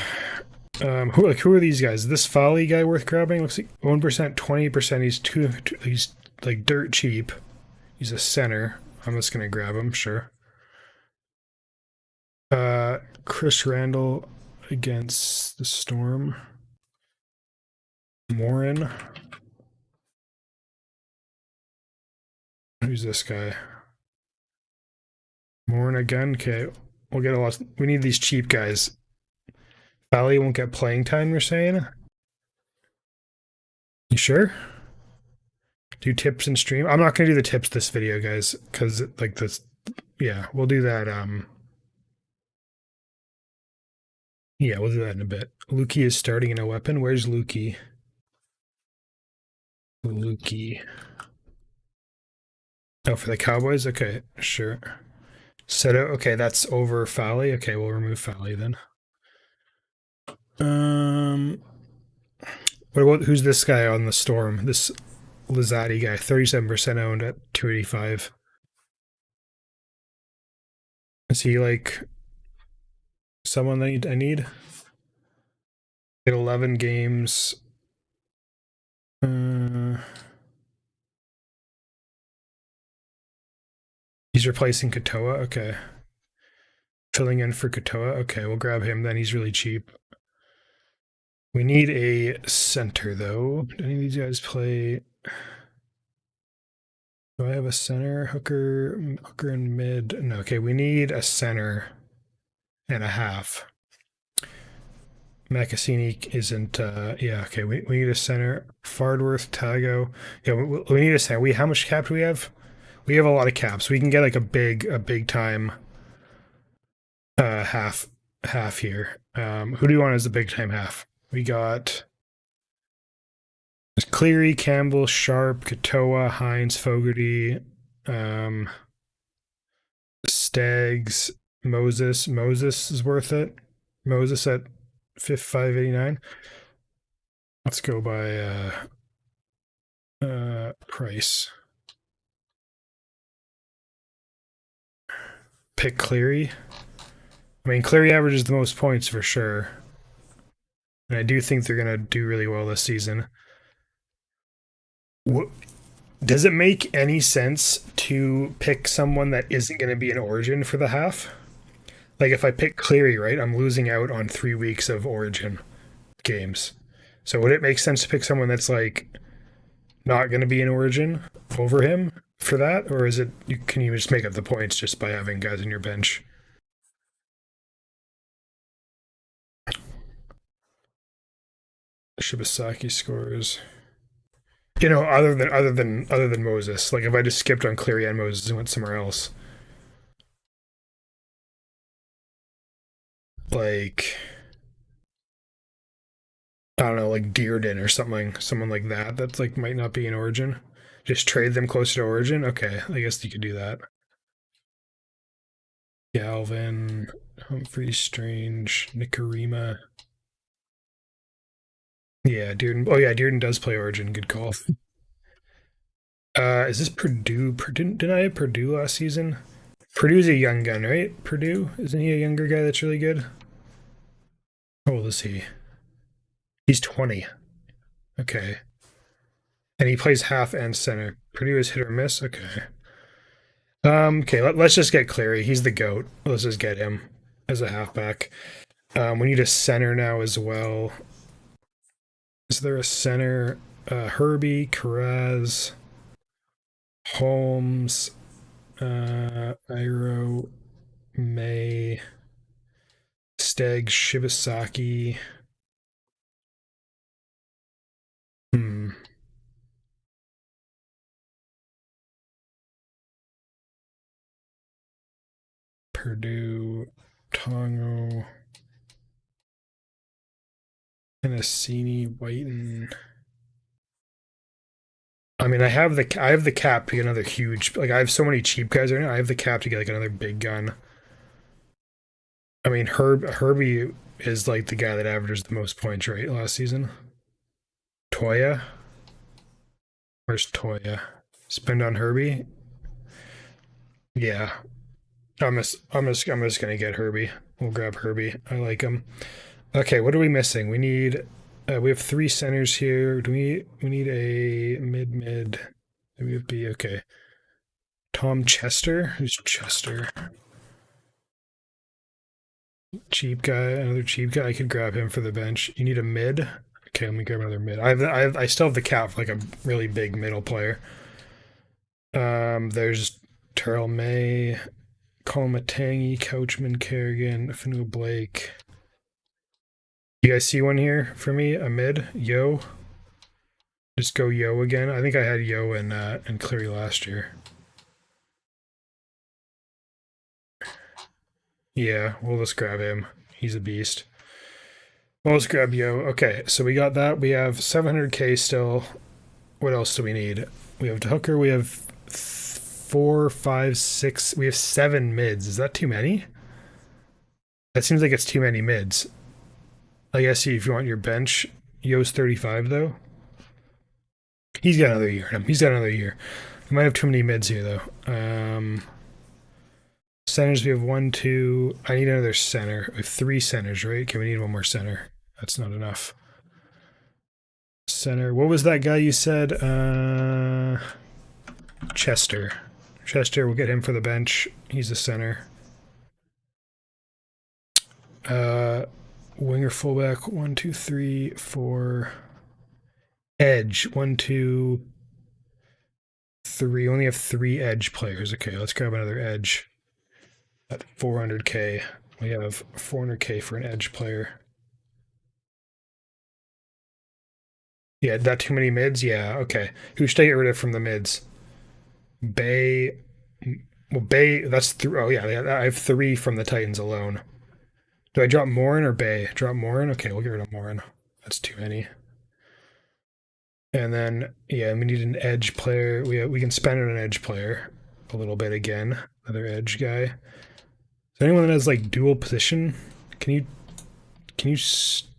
Who are these guys? Is this Folly guy worth grabbing? Looks like 1%, 20%. He's like dirt cheap. He's a center. I'm just gonna grab him, sure. Chris Randall against the Storm. Morin. Who's this guy? Morin again. Okay, we'll get a lot. We need these cheap guys. Valley won't get playing time, you're saying? You sure? Do tips and stream? I'm not gonna do the tips this video, guys, because like this. Yeah, we'll do that. Yeah, we'll do that in a bit. Lukey is starting in a weapon. Where's Lukey? Oh, for the Cowboys? Okay, sure. Seto, okay, that's over Fowley. Okay, we'll remove Fowley then. What about who's this guy on the Storm? This Lizzati guy, 37% owned at 285. Is he like someone that I need? Get 11 games. He's replacing Katoa. Okay. Filling in for Katoa. Okay, we'll grab him then. He's really cheap. We need a center, though. Do any of these guys play? Do I have a center? Hooker and mid? No, okay, we need a center and a half. Macassini isn't, yeah, okay, we need a center. Fardworth, Tago. Yeah, we need a center. How much cap do we have? We have a lot of caps. We can get like a big time half here. Who do you want as the big time half? We got Cleary, Campbell, Sharp, Katoa, Hines, Fogarty, Staggs, Moses. Moses is worth it. Moses at 589. Let's go by price. Pick Cleary. I mean, Cleary averages the most points for sure. And I do think they're gonna do really well this season. What, does it make any sense to pick someone that isn't going to be an Origin for the half? Like if I pick Cleary, right, I'm losing out on 3 weeks of Origin games. So would it make sense to pick someone that's like not going to be an Origin over him for that, or is it can you just make up the points just by having guys on your bench? Shibasaki scores. Other than Moses, like if I just skipped on Cleary and Moses and went somewhere else, like I don't know, like Dearden or something, someone like that. That's like might not be in Origin. Just trade them closer to Origin. Okay, I guess you could do that. Galvin, Humphrey, Strange, Nikarima. Yeah, Dearden. Oh yeah, Dearden does play Origin. Good call. Is this Purdue? Didn't I have Purdue last season? Purdue's a young gun, right? Purdue, isn't he a younger guy that's really good? How old is he? He's 20. Okay, and he plays half and center. Purdue is hit or miss. Okay. Okay, us just get Cleary. He's the GOAT. Let's just get him as a halfback. We need a center now as well. Is there a center? Herbie, Carraz, Holmes, Iro, May, Steg, Shibasaki. Hmm. Purdue, Tongo, Tennessee, Whiten. I mean, I have the cap to get another huge. Like I have so many cheap guys right now. I have the cap to get like another big gun. I mean, Herbie is like the guy that averages the most points, right? Last season. Toya, where's Toya? Spend on Herbie. Yeah, I'm just gonna get Herbie. We'll grab Herbie. I like him. Okay, what are we missing? We have 3 centers here. Do we need a mid? We have B. Okay. Tom Chester. Who's Chester? Cheap guy. Another cheap guy. I could grab him for the bench. You need a mid. Okay, let me grab another mid. I still have the cap for like a really big middle player. There's Terrell May, Colin Matangi, Coachman, Kerrigan, Fanua Blake. You guys see one here for me? A mid? Yo. Just go Yo again. I think I had Yo and Cleary last year. Yeah, we'll just grab him. He's a beast. Well, let's grab Yo. Okay, so we got that. We have 700k still. What else do we need? We have Hooker. We have 4, 5, 6. We have 7 mids. Is that too many? That seems like it's too many mids. I guess if you want your bench, Yo's 35 though. He's got another year in him. He's got another year. We might have too many mids here though. Centers, we have 1, 2. I need another center. We have 3 centers, right? Okay, we need one more center. That's not enough. Center. What was that guy you said? Chester. Chester, we'll get him for the bench. He's the center. Winger fullback. 1, 2, 3, 4. Edge. 1, 2, 3. Only have 3 edge players. Okay, let's grab another edge. At 400k, we have 400k for an edge player. Yeah, that too many mids? Yeah, okay. Who should I get rid of from the mids? Bay. Well, Bay, that's through. Oh, yeah, I have 3 from the Titans alone. Do I drop Morin or Bay? Drop Morin? Okay, we'll get rid of Morin. That's too many. And then, yeah, we need an edge player. We can spend on an edge player a little bit again. Another edge guy. Is there anyone that has like dual position? Can you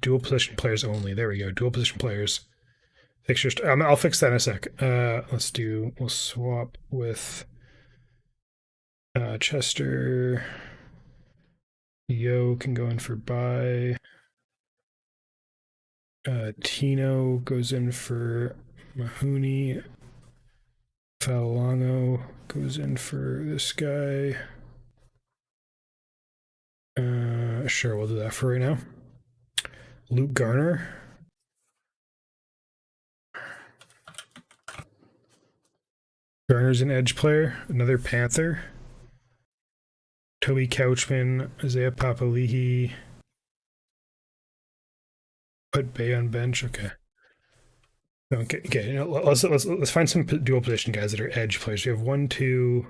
dual position players only? There we go. Dual position players. Fixtures. I'll fix that in a sec. We'll swap with Chester. Yo can go in for buy. Tino goes in for Mahoney. Falango goes in for this guy. Sure, we'll do that for right now. Luke Garner. Garner's an edge player. Another Panther. Toby Couchman, Isaiah Papali'i. Put Bay on bench. Okay. Okay. You know, let's find some dual position guys that are edge players. We have 1, 2,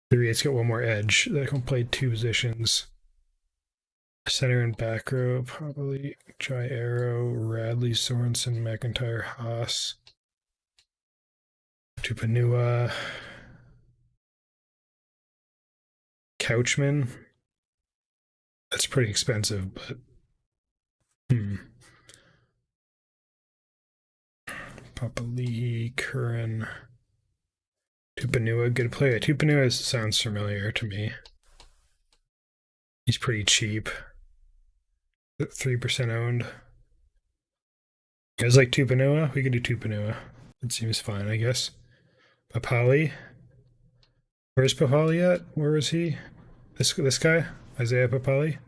3. Let's get one more edge that can play 2 positions. Center and back row, probably Jai Arrow, Radley, Sorensen, McIntyre, Haas, Tupanua, Couchman. That's pretty expensive, but Papali'i, Curran, Tupanua, good player. Tupanua sounds familiar to me. He's pretty cheap. 3% owned. You guys like Tupanua? We could do Tupanua. It seems fine, I guess. Papali. Where's Papali at? Where is he? This guy? Isaiah Papali?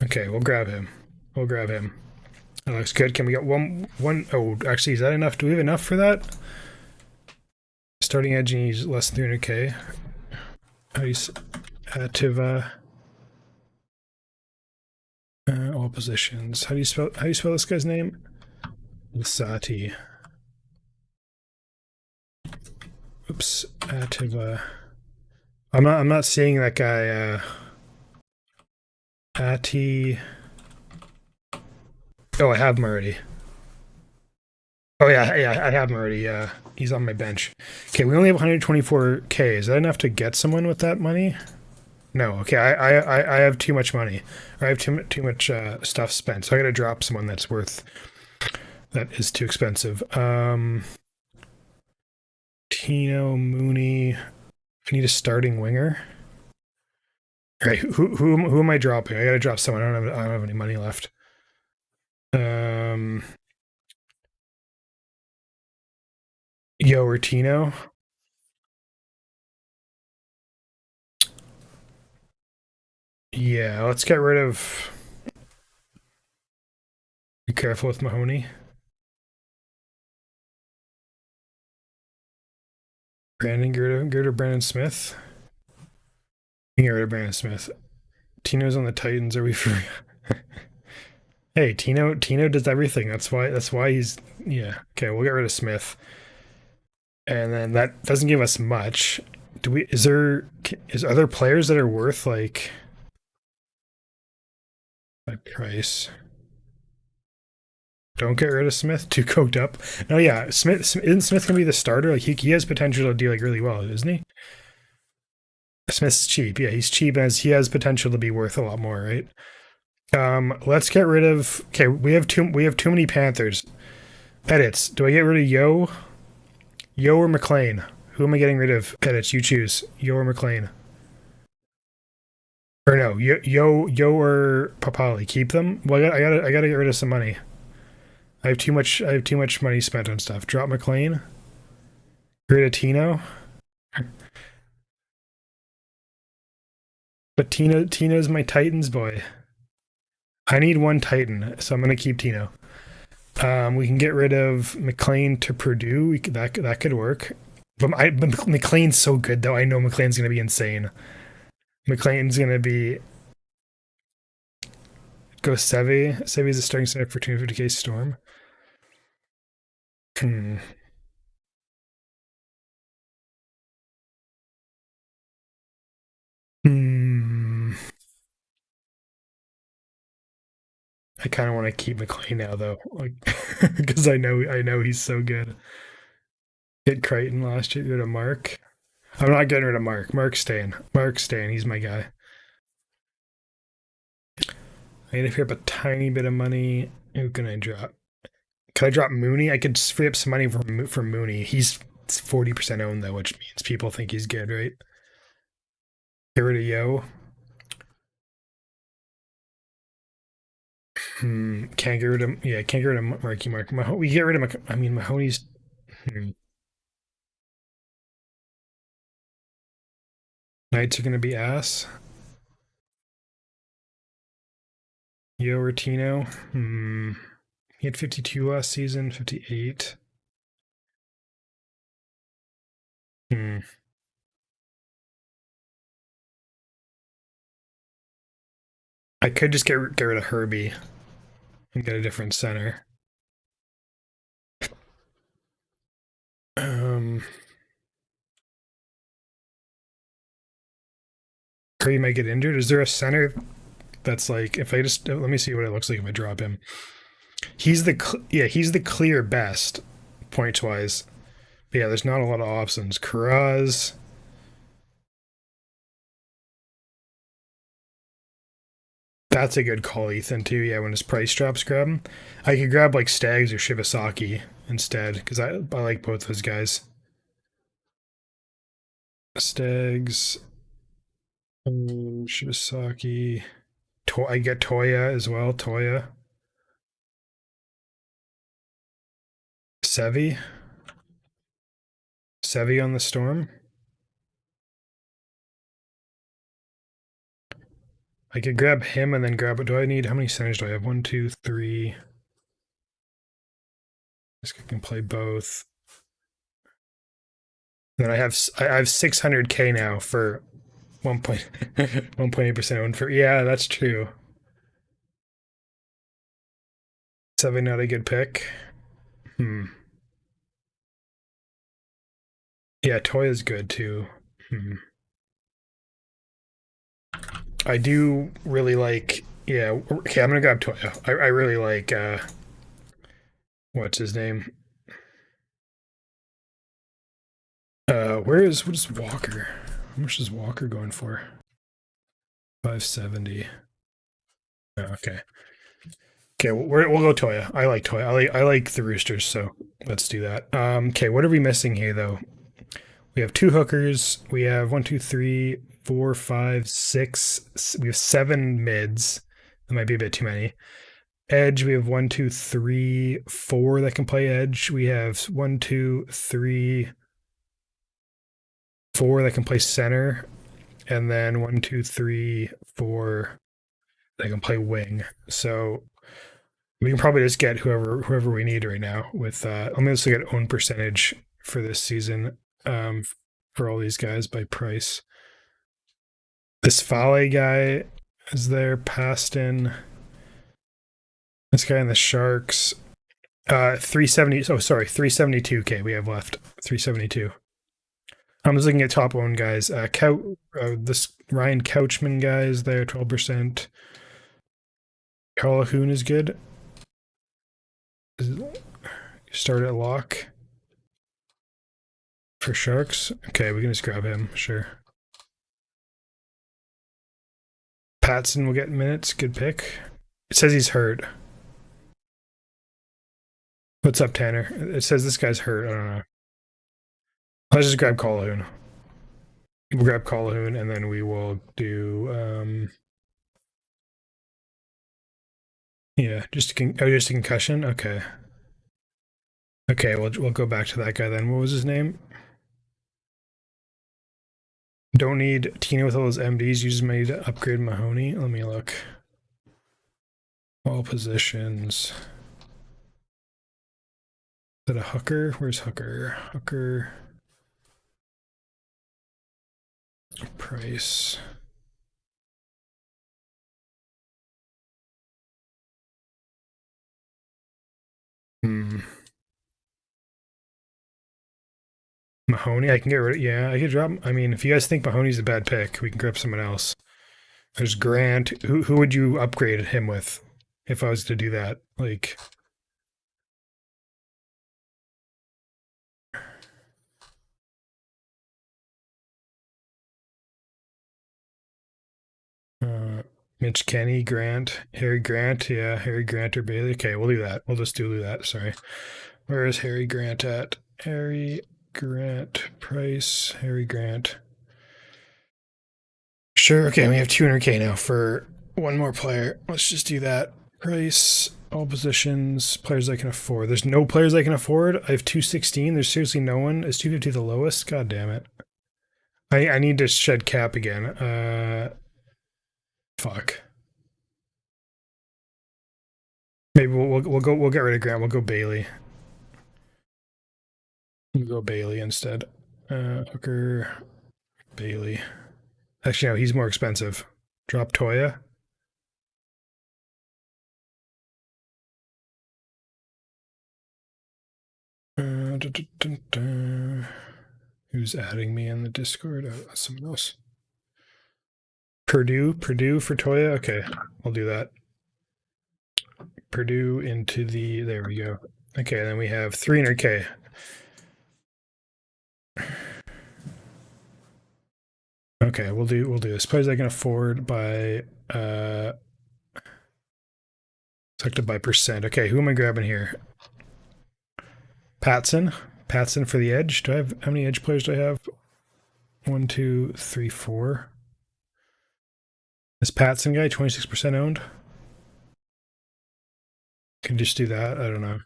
Okay, we'll grab him. That looks good. Can we get one? Oh, actually, is that enough? Do we have enough for that? Starting edge needs less than 300k. How do you Ativa? All positions. How do you spell this guy's name? Lasati. Oops. Ativa. I'm not seeing that guy. Ati. Oh, I have him already. Oh yeah, I have him already. He's on my bench. Okay, we only have 124k. Is that enough to get someone with that money? No. Okay, I have too much money. I have too much stuff spent. So I got to drop someone that is too expensive. Tino, Mooney. I need a starting winger. All right, who am I dropping? I got to drop someone. I don't have any money left. Yo or Tino. Yeah, let's get rid of. Be careful with Mahoney. Brandon Gerder, Brandon Smith. Get rid of Brandon Smith. Tino's on the Titans. Are we free? Hey, Tino does everything. That's why he's yeah. Okay, we'll get rid of Smith. And then that doesn't give us much. Is other players that are worth like that price? Don't get rid of Smith. Too coked up. No, yeah, isn't Smith gonna be the starter? Like he has potential to do like really well, isn't he? Smith's cheap. Yeah, he's cheap as he has potential to be worth a lot more, right? Let's get rid of. Okay, we have too many Panthers. Edits. Do I get rid of Yo or McLean? Who am I getting rid of? Edits. You choose. Yo or McLean. Or no, Yo or Papali. Keep them. Well, I gotta get rid of some money. I have too much money spent on stuff. Drop McLean. Get rid of Tino. But Tino's my Titans boy. I need one Titan, so I'm gonna keep Tino. We can get rid of McLean to Purdue. That could work. But McLean's so good though. I know McLean's gonna be insane. McLean's gonna be go Seve. Seve's a starting center for 250k Storm. Hmm. Hmm. I kind of want to keep McLean now though, like because I know he's so good. Get Crichton last year. Get rid of Mark. I'm not getting rid of Mark. Mark's staying. He's my guy. I need to free up a tiny bit of money. Who can I drop? Can I drop Mooney? I could free up some money for Mooney. He's 40% owned though, which means people think he's good, right? Get rid of Yo. Can't get rid of, yeah, can't get rid of Marky Mark. We get rid of, I mean, Mahoney's. Knights are going to be ass. Yo Rotino. He had 52 last season, 58. I could just get rid of Herbie and get a different center. Curry might get injured. Is there a center that's like, if I just let me see what it looks like if I drop him? He's the clear best points wise. But yeah, there's not a lot of options. Karaz. That's a good call, Ethan, too. Yeah, when his price drops, grab him. I could grab like Stags or Shibasaki instead, because I like both those guys. Stags, Shibasaki. I get Toya as well. Toya. Sevi. Sevi on the Storm. I could grab him and then grab. Do I need, how many centers do I have? 1, 2, 3. This guy can play both. Then I have 600k now for 1.8% owned for. Yeah, that's true. Sevi not a good pick. Yeah, Toya's good too. I do really like. Yeah, okay, I'm gonna grab Toya. I really like. What's his name? What is Walker? How much is Walker going for? 570. Oh, okay. Okay, we'll go Toya. I like Toya. I like the Roosters, so let's do that. Okay, what are we missing here though? We have 2 hookers. We have 1, 2, 3, 4, 5, 6. We have 7 mids. That might be a bit too many. Edge, we have 1, 2, 3, 4 that can play edge. We have 1, 2, 3, 4 that can play center, and then 1, 2, 3, 4 that can play wing. So we can probably just get whoever we need right now. With I'm gonna also get own percentage for this season for all these guys by price. This Fale guy is there. Paston. This guy in the Sharks. 370. Oh, sorry, 372k we have left. 372. I'm just looking at top owned guys. This Ryan Couchman guy is there, 12%. Calhoun is good. Start at lock for Sharks. Okay, we can just grab him. Sure. Patson will get minutes. Good pick. It says he's hurt. What's up, Tanner? It says this guy's hurt. I don't know. Let's just grab Calhoun. We'll grab Calhoun and then we will do yeah, just a concussion. Okay. Okay, we'll go back to that guy then. What was his name? Don't need Tina with all those MDs. Use money to upgrade Mahoney. Let me look. All positions. Is that a hooker? Where's hooker? Hooker. Price. Mahoney, I can get rid of. Yeah, I could drop. I mean, if you guys think Mahoney's a bad pick, we can grab someone else. There's Grant. Who would you upgrade him with if I was to do that? Like, Mitch Kenny, Grant, Harry Grant. Yeah, Harry Grant or Bailey. Okay, we'll do that. We'll just do that. Sorry. Where is Harry Grant at? Harry Grant price. Harry Grant. Sure. Okay, we have 200K now for one more player. Let's just do that. Price, all positions, players I can afford. There's no players I can afford. I have 216. There's seriously no one. Is 250 the lowest? God damn it. I need to shed cap again. Fuck. Maybe we'll get rid of Grant. We'll go Bailey. We'll go Bailey instead. Hooker, Bailey. Actually, no, he's more expensive. Drop Toya. Dun, dun, dun. Who's adding me in the Discord? Oh, that's someone else. Purdue for Toya. Okay, I'll do that. Purdue into the. There we go. Okay, then we have 300K. Okay, we'll do this. Players I can afford by selected by percent. Okay, who am I grabbing here? Patson for the edge. Do I have how many edge players do I have? 1, 2, 3, 4. This Patson guy 26% owned. Can just do that. I don't know.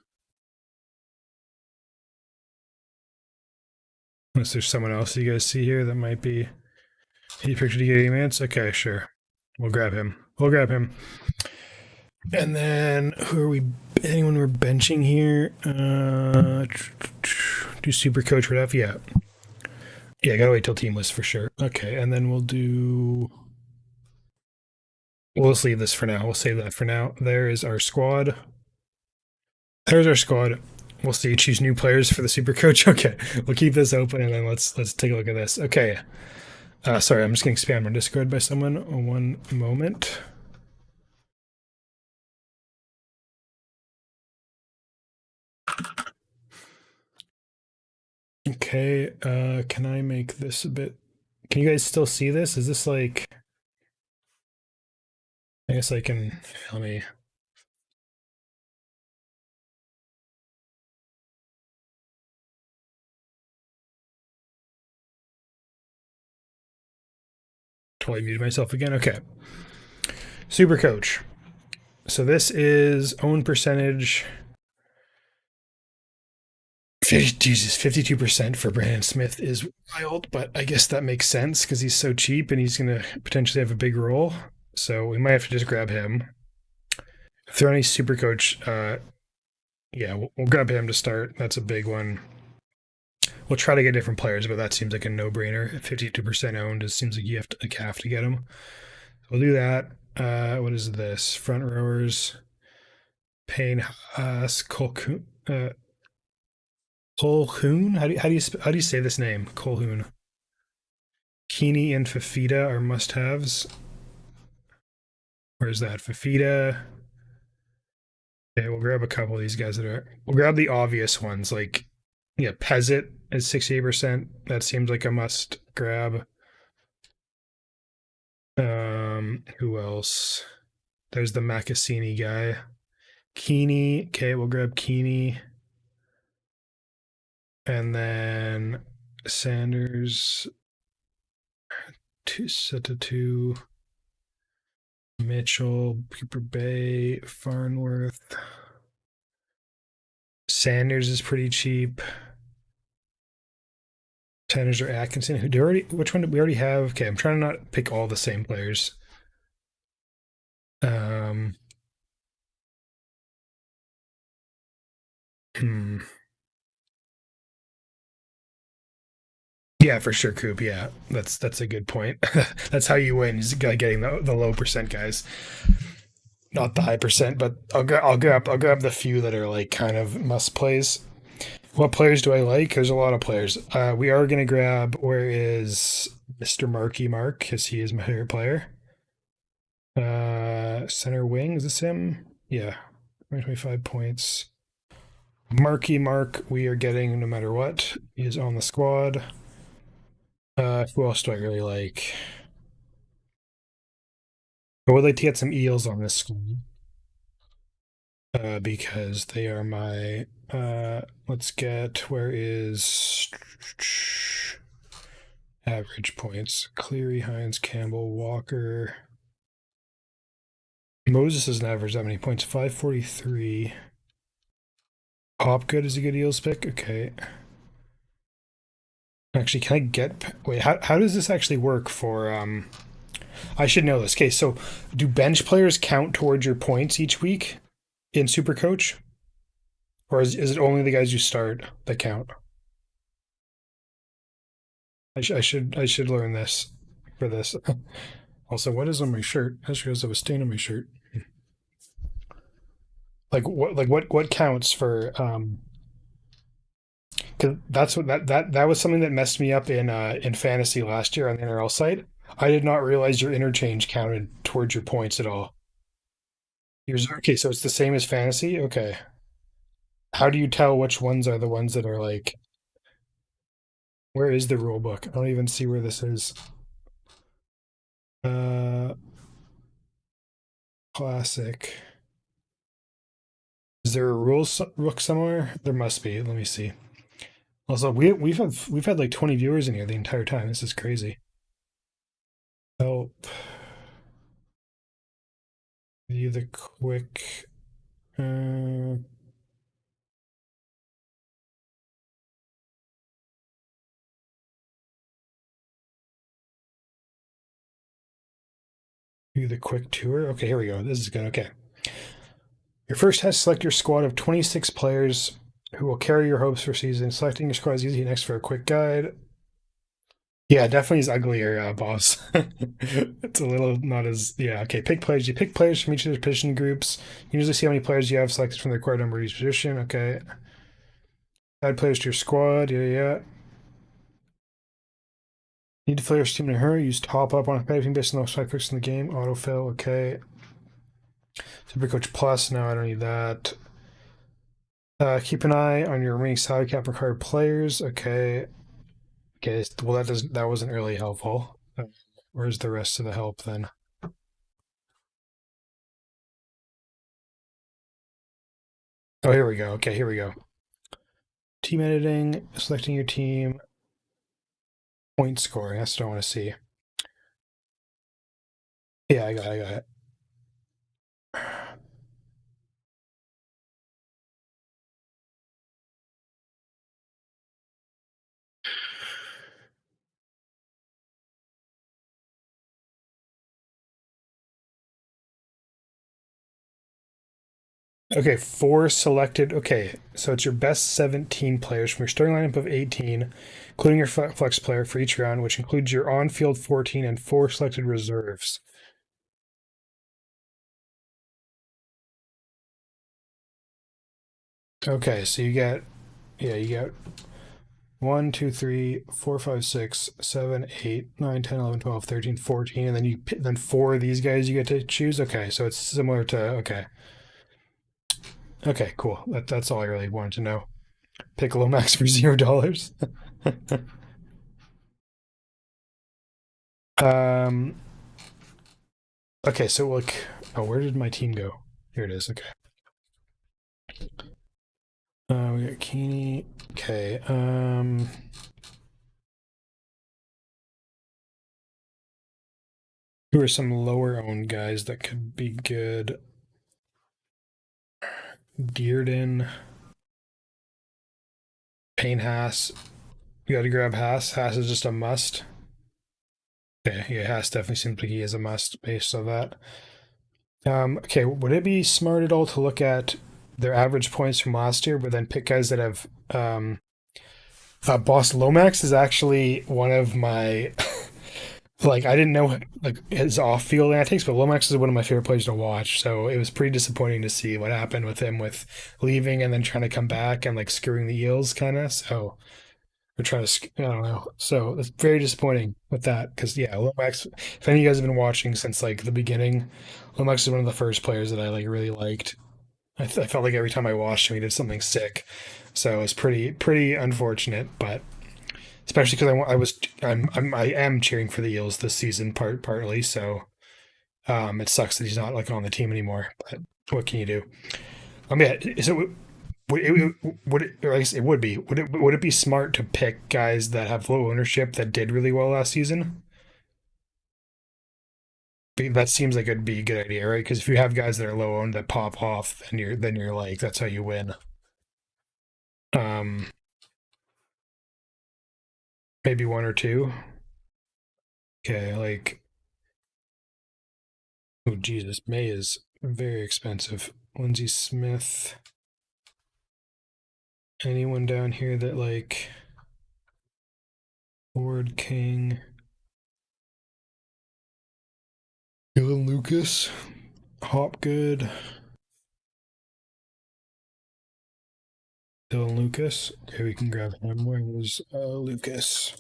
Unless there's someone else you guys see here that might be 80 picture to get 80 minutes. Okay, sure. We'll grab him. And then who are we? Anyone we're benching here? Do super coach right off? Yeah. Yeah, gotta wait till team list for sure. Okay, and then we'll just leave this for now. We'll save that for now. There is our squad. There's our squad. We'll see. Choose new players for the super coach. Okay, we'll keep this open and then let's take a look at this. Okay. Sorry, I'm just getting spammed on Discord by someone. One moment. Okay, can I make this a bit? Can you guys still see this? Is this like? I guess I can. Let me. Totally muted myself again. Okay. Super coach. So this is own percentage. Jesus, 52% for Brandon Smith is wild, but I guess that makes sense because he's so cheap and he's going to potentially have a big role. So we might have to just grab him. If there are any super coach, yeah, we'll grab him to start. That's a big one. We'll try to get different players, but that seems like a no-brainer. 52% owned, it seems like you have to get them. We'll do that. What is this? Front rowers. Payne Haas, Colquhoun. Colquhoun? How do you say this name? Colquhoun. Keeney and Fafita are must-haves. Where's that? Fafita. Okay, we'll grab a couple of these guys that are. We'll grab the obvious ones, like yeah, Pezzit is 68%. That seems like a must grab. Who else? There's the Macassini guy. Keeney. Okay, we'll grab Keeney. And then Sanders. Two. Mitchell, Cooper Bay, Farnworth. Sanders is pretty cheap. Sanders or Atkinson. Which one did we already have? Okay, I'm trying to not pick all the same players. Yeah, for sure, Coop. Yeah, that's a good point. That's how you win. Is getting the low percent guys, not the high percent. But I'll grab the few that are like kind of must plays. What players do I like? There's a lot of players. We are gonna grab. Where is Mr. Marky Mark? Because he is my favorite player. Center wing, is this him? Yeah, 25 points. Marky Mark, we are getting no matter what. He is on the squad. Who else do I really like? I would like to get some eels on this squad. Because they are my. Let's get. Where is Average points. Cleary, Hines, Campbell, Walker. Moses doesn't average that many points. 543. Hopgood is a good Eels pick. Okay. Actually, can I get... Wait, how does this actually work for... I should know this. Okay, so do bench players count towards your points each week in Supercoach? Or is it only the guys you start that count? I should learn this for this. Also, what is on my shirt? That shows I have a stain on my shirt. What counts for 'cause that's what that was something that messed me up in fantasy last year on the NRL site. I did not realize your interchange counted towards your points at all. Yours okay, so it's the same as fantasy? Okay. How do you tell which ones are the ones that are like where is the rule book? I don't even see where this is. Uh Classic. Is there a rules book somewhere? There must be. Let me see. Also, we've had like 20 viewers in here the entire time. This is crazy. Help. View the quick. View the quick tour. Okay, here we go. This is good. Okay. Your first test, select your squad of 26 players who will carry your hopes for season. Selecting your squad is easy. Next for a quick guide. Yeah, definitely is uglier, boss. It's a little not as yeah. Okay, pick players. You pick players from each of the position groups. You usually see how many players you have selected from the required number of each position. Okay. Add players to your squad. Yeah, yeah. Need to fill your team in a hurry. Use top up on a team based on the most picks in the game. Autofill. Okay. Supercoach Plus. No, I don't need that. Keep an eye on your remaining salary cap required players. Okay. Okay. Well, that wasn't really helpful. Where's the rest of the help then? Oh, here we go. Okay, here we go. Team editing, selecting your team, point scoring. That's what I want to see. Yeah, I got it. Okay, four selected. Okay, so it's your best 17 players from your starting lineup of 18, including your flex player for each round, which includes your on field 14 and four selected reserves. Okay, so you get 1, 2, 3, 4, 5, 6, 7, 8, 9, 10, 11, 12, 13, 14, and then four of these guys you get to choose. Okay, so it's similar to okay. Okay, cool. That's all I really wanted to know. Pick Lomax for $0. um. Okay, so like, oh, where did my team go? Here it is. Okay. We got Keeney. Okay. Who are some lower owned guys that could be good? Dearden. Payne Haas. You got to grab Haas. Haas is just a must. Okay, yeah, Haas definitely seems like he is a must based on that. Okay, would it be smart at all to look at their average points from last year, but then pick guys that have Boss Lomax is actually one of my like I didn't know like his off field antics, but Lomax is one of my favorite players to watch. So it was pretty disappointing to see what happened with him with leaving and then trying to come back and like screwing the Eels kind of. So we're trying to I don't know. So it's very disappointing with that because yeah, Lomax. If any of you guys have been watching since like the beginning, Lomax is one of the first players that I like really liked. I felt like every time I watched him, he did something sick. So it's pretty unfortunate, but especially because I am cheering for the Eels this season partly. So it sucks that he's not like on the team anymore. But what can you do? Yeah. So or I guess it would be. Would it be smart to pick guys that have low ownership that did really well last season? That seems like it'd be a good idea, right? Because if you have guys that are low owned that pop off, then you're like that's how you win. Um, maybe one or two. Okay, like oh Jesus, May is very expensive. Lindsey Smith. Anyone down here that like Lord King, Dylan Lucas, Hopgood, Dylan Lucas. Okay, we can grab him. Where was Lucas?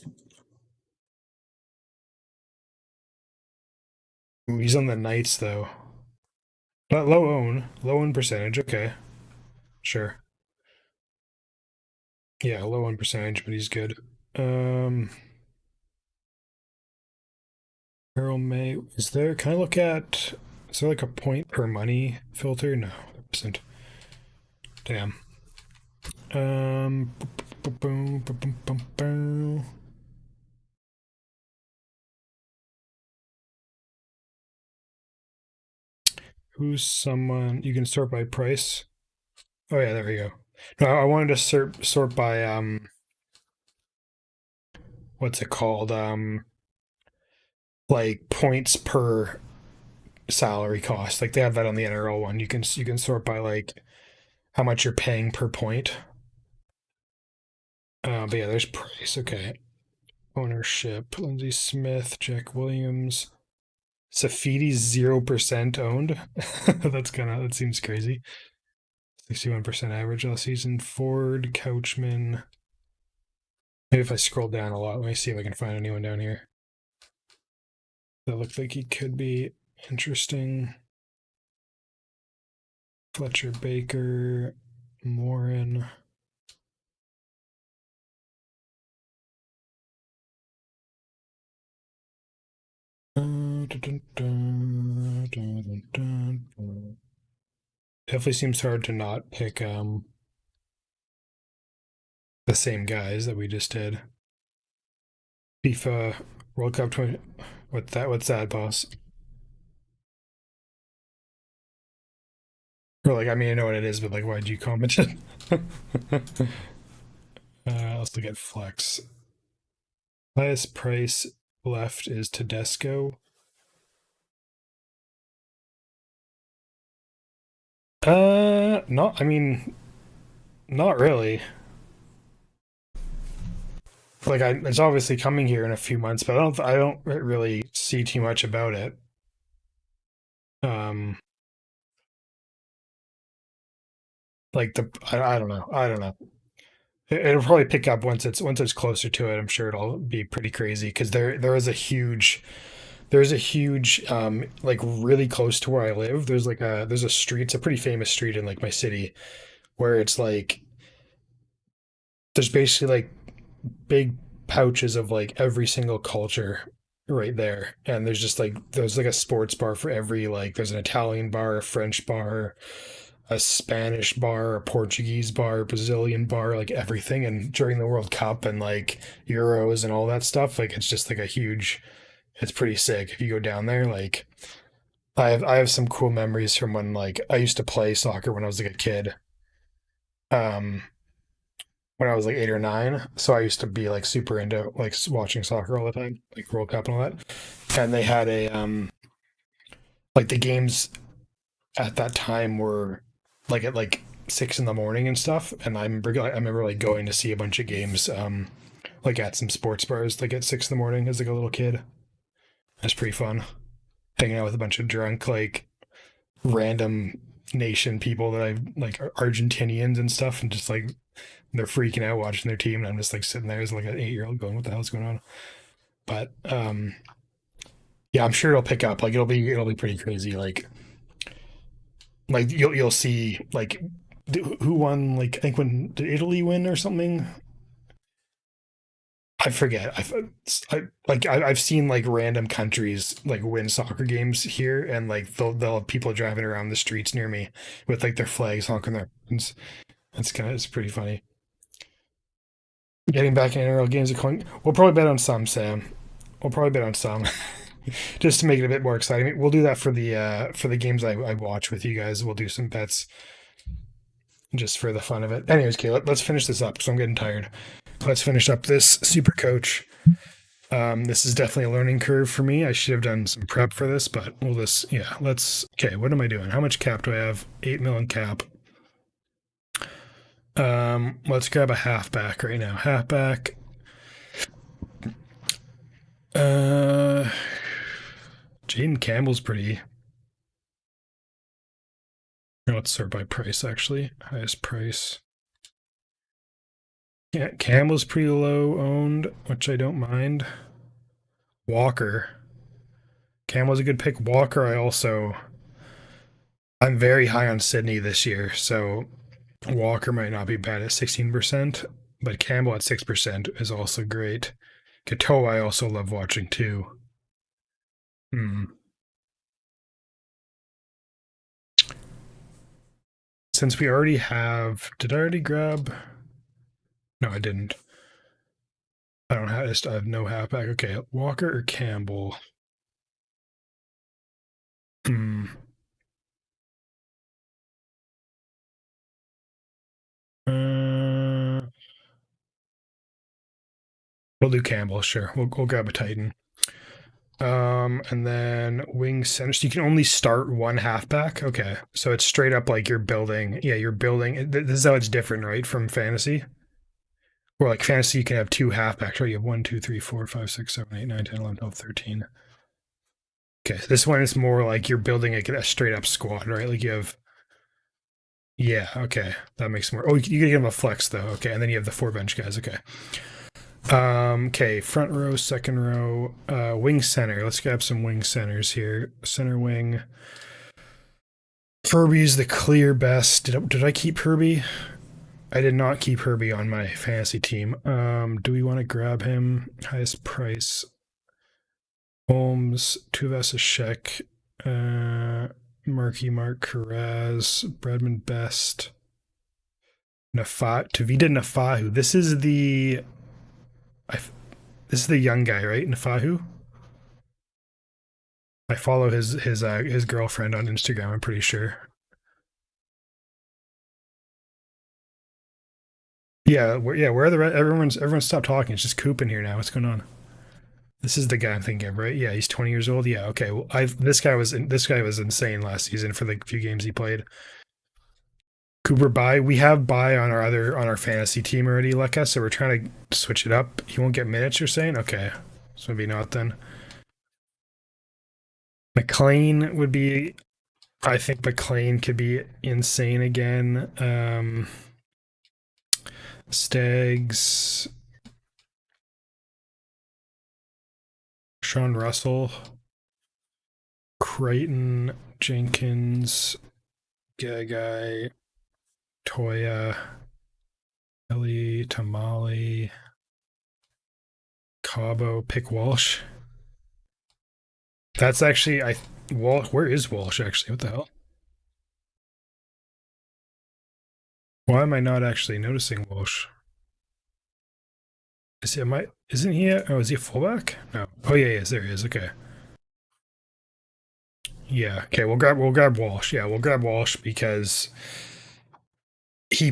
Ooh, he's on the Knights though. But low own percentage. Okay, sure. Yeah, low own percentage, but he's good. Um, Earl May. Is there? Can I look at? Is there like a point per money filter? No, there isn't. Damn. Boom, boom, boom, boom, boom. Who's someone you can sort by price? Oh yeah, there we go. No, I wanted to sort by what's it called? Like points per salary cost. Like they have that on the NRL one. You can sort by like how much you're paying per point. But yeah, there's price. Okay. Ownership. Lindsey Smith, Jack Williams. Safidi's 0% owned. That seems crazy. 61% average last season. Ford, Couchman. Maybe if I scroll down a lot, let me see if I can find anyone down here. That looked like he could be interesting. Fletcher Baker, Morin. Definitely seems hard to not pick the same guys that we just did. FIFA World Cup 20. What's that, boss? Or like, I mean, I know what it is, but like, why'd you comment it? Let's look at Flex. Highest price left is Tedesco. Not. I mean, not really. Like, it's obviously coming here in a few months, but I don't really see too much about it. Um, like I don't know. I don't know. It'll probably pick up once it's closer to it. I'm sure it'll be pretty crazy because there's a huge like really close to where I live. There's a street. It's a pretty famous street in like my city where it's like there's basically like big pouches of like every single culture right there, and there's like a sports bar for every like there's an Italian bar, a French bar, a Spanish bar, a Portuguese bar, a Brazilian bar, like everything. And during the World Cup and like Euros and all that stuff, like it's just like a huge. It's pretty sick if you go down there. Like I have some cool memories from when like I used to play soccer when I was like a kid. Um, when I was like 8 or 9, so I used to be like super into like watching soccer all the time, like World Cup and all that. And they had a like the games at that time were like at like 6 in the morning and stuff. And I remember like going to see a bunch of games like at some sports bars like at 6 in the morning as like a little kid. That's pretty fun. Hanging out with a bunch of drunk like random nation people that I like Argentinians and stuff, and just like they're freaking out watching their team, and I'm just like sitting there as like an 8-year-old going, "What the hell's going on?" But yeah, I'm sure it'll pick up. Like it'll be pretty crazy. Like you'll see like who won. Like I think when did Italy win or something? I forget. I've seen like random countries like win soccer games here, and like they'll have people driving around the streets near me with like their flags honking their horns. It's pretty funny. Getting back in NRL games, we'll probably bet on some, Sam. We'll probably bet on some, just to make it a bit more exciting. We'll do that for the games I watch with you guys. We'll do some bets just for the fun of it. Anyways, okay, let's finish this up because I'm getting tired. Let's finish up this super coach. This is definitely a learning curve for me. I should have done some prep for this, but okay, what am I doing? How much cap do I have? 8 million cap. Let's grab a halfback right now. Halfback. Jaden Campbell's pretty. Let's sort by price, actually. Highest price. Yeah, Campbell's pretty low owned, which I don't mind. Walker. Campbell's a good pick. Walker, I'm very high on Sydney this year, so Walker might not be bad at 16%, but Campbell at 6% is also great. Katoa I also love watching too. Since we already have, did I already grab? No, I didn't. I don't have, I have no halfback. Okay, Walker or Campbell? We'll do Campbell, sure. We'll grab a Titan. And then wing center. So you can only start one halfback. Okay, so it's straight up like you're building. Yeah, you're building. This is how it's different, right, from fantasy. Or like fantasy, you can have two halfbacks. Right, you have 1, 2, 3, 4, 5, 6, 7, 8, 9, 10, 11, 12, 13. Okay, so this one is more like you're building a straight up squad, right? Like you have. Yeah. Okay, that makes more. Oh, you can give them a flex though. Okay, and then you have the 4 bench guys. Okay. Okay, front row, second row, wing center. Let's grab some wing centers here. Center wing. Herbie's the clear best. Did I keep Herbie? I did not keep Herbie on my fantasy team. Do we want to grab him? Highest price. Holmes, Tuvasashek, Marky Mark, Carraz, Bradman Best, Tavita Nafahu. This is the young guy, right? Nafahu. I follow his girlfriend on Instagram. I'm pretty sure. Yeah, where are the everyone stopped talking. It's just Coop in here now. What's going on? This is the guy I'm thinking of, right? Yeah, he's 20 years old. Yeah, okay. Well, this guy was insane last season for the few games he played. Cooper bye. We have bye on our fantasy team already, Lekka, so we're trying to switch it up. He won't get minutes, you're saying? Okay. So maybe not then. McLean would be, I think McLean could be insane again. Stags, Sean Russell, Creighton, Jenkins, Gagai, Toya, Ellie, Tamale, Cabo, pick Walsh. That's actually where is Walsh actually? What the hell? Why am I not actually noticing Walsh? Isn't he is he a fullback? No. Oh yeah, yes, there he is. Okay. Yeah, okay, we'll grab Walsh. Yeah, we'll grab Walsh because he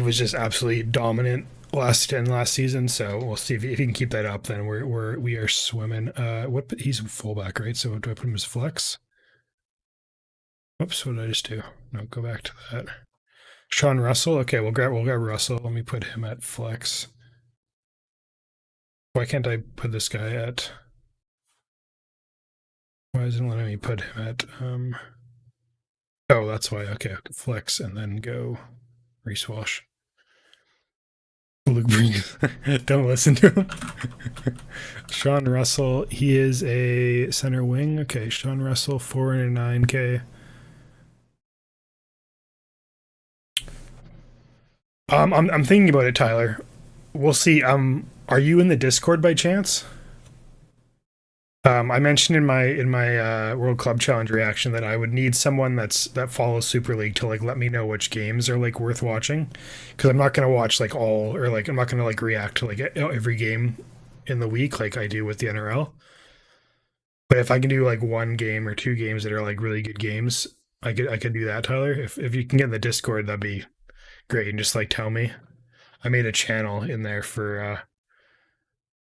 was just absolutely dominant last season. So we'll see if he can keep that up. Then we are swimming. He's fullback, right? So do I put him as flex? Oops, what did I just do? No, go back to that. Sean Russell. Okay, we'll grab Russell. Let me put him at flex. Why can't I put this guy at? Why isn't it letting me put him at? Oh, that's why. Okay, flex and then go Reese Walsh. Don't listen to him. Sean Russell. He is a center wing. Okay, Sean Russell, 409K. I'm thinking about it, Tyler. We'll see. Are you in the Discord by chance? I mentioned in my World Club Challenge reaction that I would need someone that follows Super League to like let me know which games are like worth watching, because I'm not gonna watch like all or like I'm not gonna like react to like every game in the week like I do with the NRL. But if I can do like one game or two games that are like really good games, I could do that, Tyler. If you can get in the Discord, that'd be great. And just like tell me. I made a channel in there for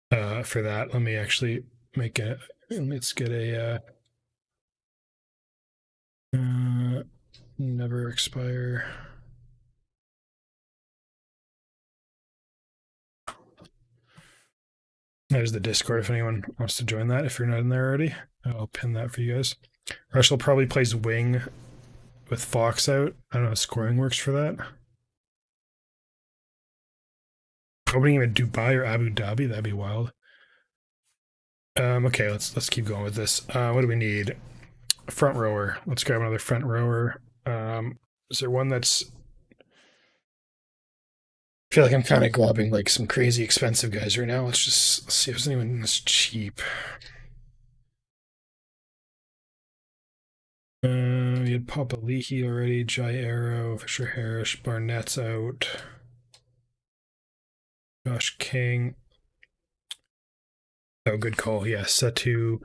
that. Let me actually make a let's get a never expire. There's the Discord if anyone wants to join that. If you're not in there already, I'll pin that for you guys. Russell probably plays wing with Fox out. I don't know how scoring works for that. Opening him in Dubai or Abu Dhabi, that'd be wild. Okay, let's keep going with this. What do we need? Front rower. Let's grab another front rower. Is there one that's? I feel like I'm kind of grabbing like some crazy expensive guys right now. Let's see if there's anyone that's cheap. We had Papa Leahy already, Jai Arrow, Fisher Harris, Barnett's out. Josh King. Oh, good call. Yeah, Setu.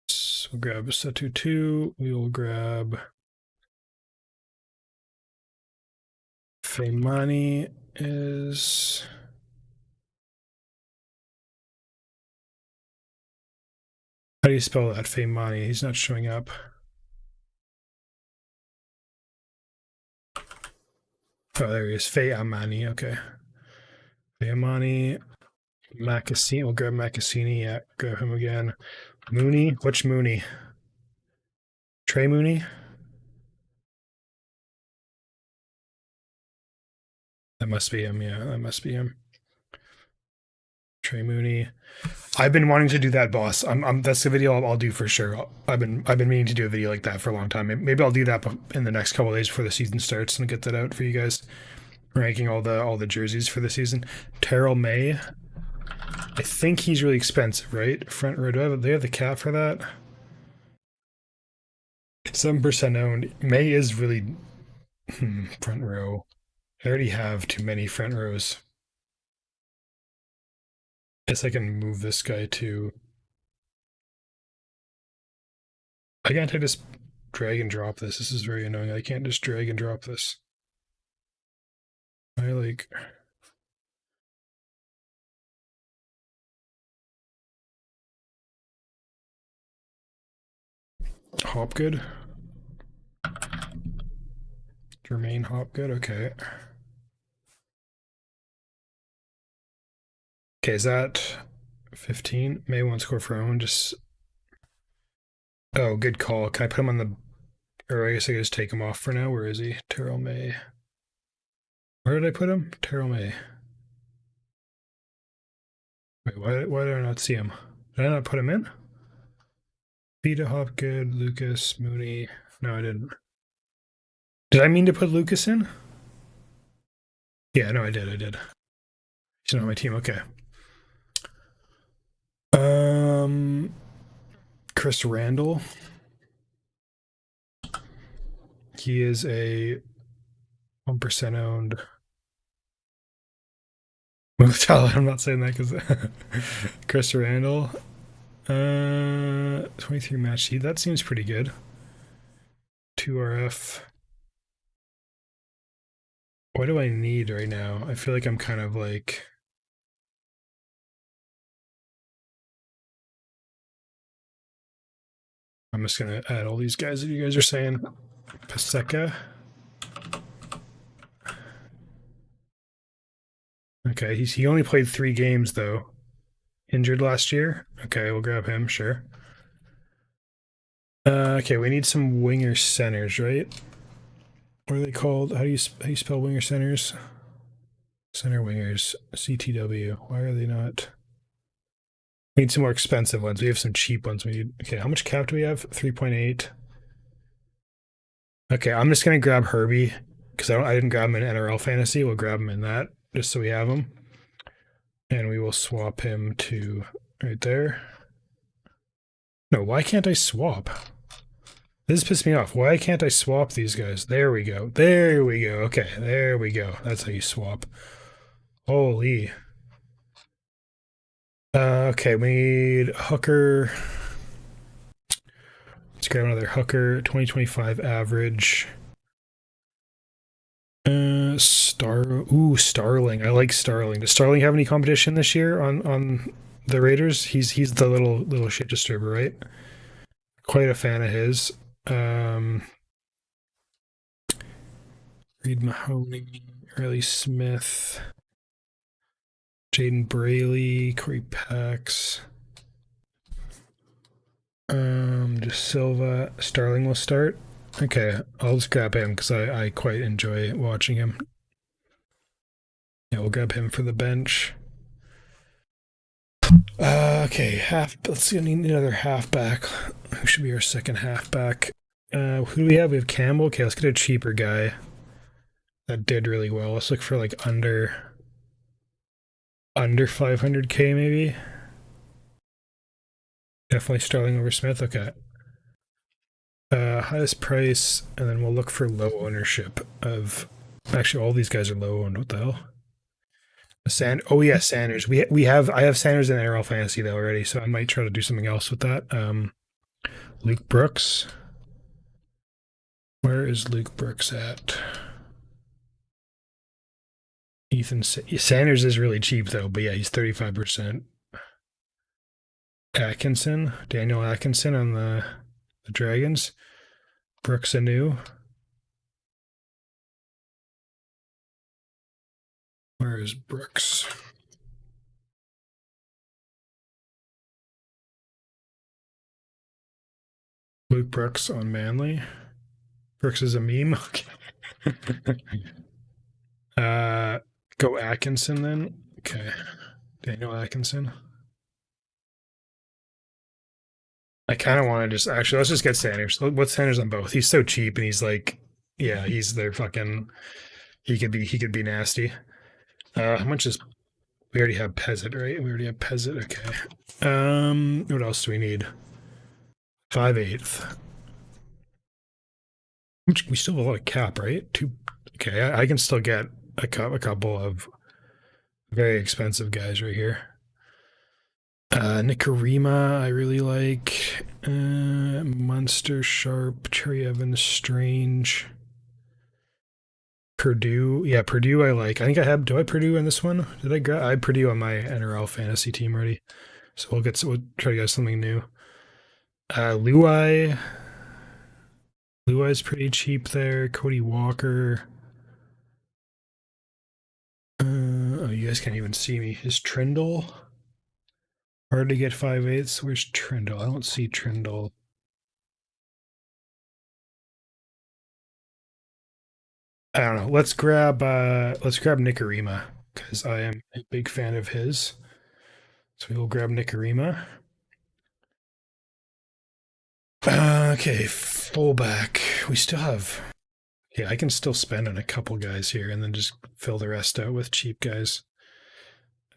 So we'll grab Setu 2. We will grab Feimani is. How do you spell that? Feimani. He's not showing up. Oh, there he is. Feimani. Okay. Feimani. Macassini. We'll grab Macassini. Yeah, grab him again. Mooney. Which Mooney? Trey Mooney? That must be him. Yeah, that must be him. Trey Mooney. I've been wanting to do that, boss. That's the video I'll do for sure. I've been meaning to do a video like that for a long time. Maybe I'll do that in the next couple of days before the season starts and get that out for you guys. Ranking all the jerseys for the season. Terrell May. I think he's really expensive, right? Front row. Do they have the cap for that? 7% owned. May is really front row. I already have too many front rows. Guess I can move this guy to. I can't just drag and drop this. This is very annoying. I can't just drag and drop this. I like. Hopgood. Jermaine Hopgood. Okay. Okay, is that 15? May won't score for Owen. Just. Oh, good call. Can I put him on the. Or I guess I can just take him off for now. Where is he? Terrell May. Where did I put him? Terrell May. Wait, why did I not see him? Did I not put him in? Vita Hopgood, Lucas, Mooney. No, I didn't. Did I mean to put Lucas in? Yeah, no, I did. He's not on my team. Okay. Chris Randall. He is a 1% owned. I'm not saying that because Chris Randall. 23 match seed. That seems pretty good. 2 RF. What do I need right now? I feel like I'm kind of like. I'm just gonna add all these guys that you guys are saying. Paseka. Okay, he only played 3 games though. Injured last year. Okay, we'll grab him. Sure. Okay, we need some winger centers, right? What are they called? How do you spell winger centers? Center wingers. CTW. Why are they not? We need some more expensive ones. We have some cheap ones. We need. Okay, how much cap do we have? 3.8. Okay, I'm just gonna grab Herbie because I didn't grab him in NRL fantasy. We'll grab him in that just so we have him. And we will swap him to right there. No, why can't I swap? This pissed me off. Why can't I swap these guys? There we go. There we go. Okay, there we go. That's how you swap. Holy. Okay, we need a hooker. Let's grab another hooker. 2025 average. Starling. I like Starling. Does Starling have any competition this year on the Raiders? He's the little shit disturber, right? Quite a fan of his. Reed Mahoney, Riley Smith, Jaden Braley, Corey Pax, De Silva. Starling will start. Okay, I'll just grab him because I quite enjoy watching him. Yeah, we'll grab him for the bench. Okay, let's see, I need another halfback. Who should be our second halfback? Who do we have? We have Campbell. Okay, let's get a cheaper guy. That did really well. Let's look for like under 500k maybe. Definitely Starling over Smith. Okay. Highest price, and then we'll look for low ownership of. Actually, all these guys are low owned. What the hell? Oh yeah, Sanders. I have Sanders in NRL Fantasy though already, so I might try to do something else with that. Luke Brooks. Where is Luke Brooks at? Ethan Sanders is really cheap though, but yeah, he's 35%. Daniel Atkinson on the Dragons. Brooks anew. Where is Brooks? Luke Brooks on Manly. Brooks is a meme. Okay. Go Atkinson then. Okay. Daniel Atkinson. I kind of want to let's just get Sanders. What's Sanders on both? He's so cheap, and he's like, yeah, he's their fucking. He could be nasty. How much is? We already have Peasant, right? We already have Peasant. Okay. What else do we need? 5/8. We still have a lot of cap, right? Okay, I can still get a couple of very expensive guys right here. Nicarima, I really like. Munster, Sharp, Cherry Evans, Strange. Purdue. Yeah, Purdue I like. I think I have. Do I have Purdue in this one? Did I have Purdue on my NRL fantasy team already? So we'll try to get something new. Luai's pretty cheap there. Cody Walker. Oh, you guys can't even see me. Is Trindle hard to get 5/8? Where's Trindle? I don't see Trindle. I don't know. Let's grab Nicarima because I am a big fan of his. So we will grab Nicarima. Okay, fullback. We still have. Yeah, I can still spend on a couple guys here and then just fill the rest out with cheap guys.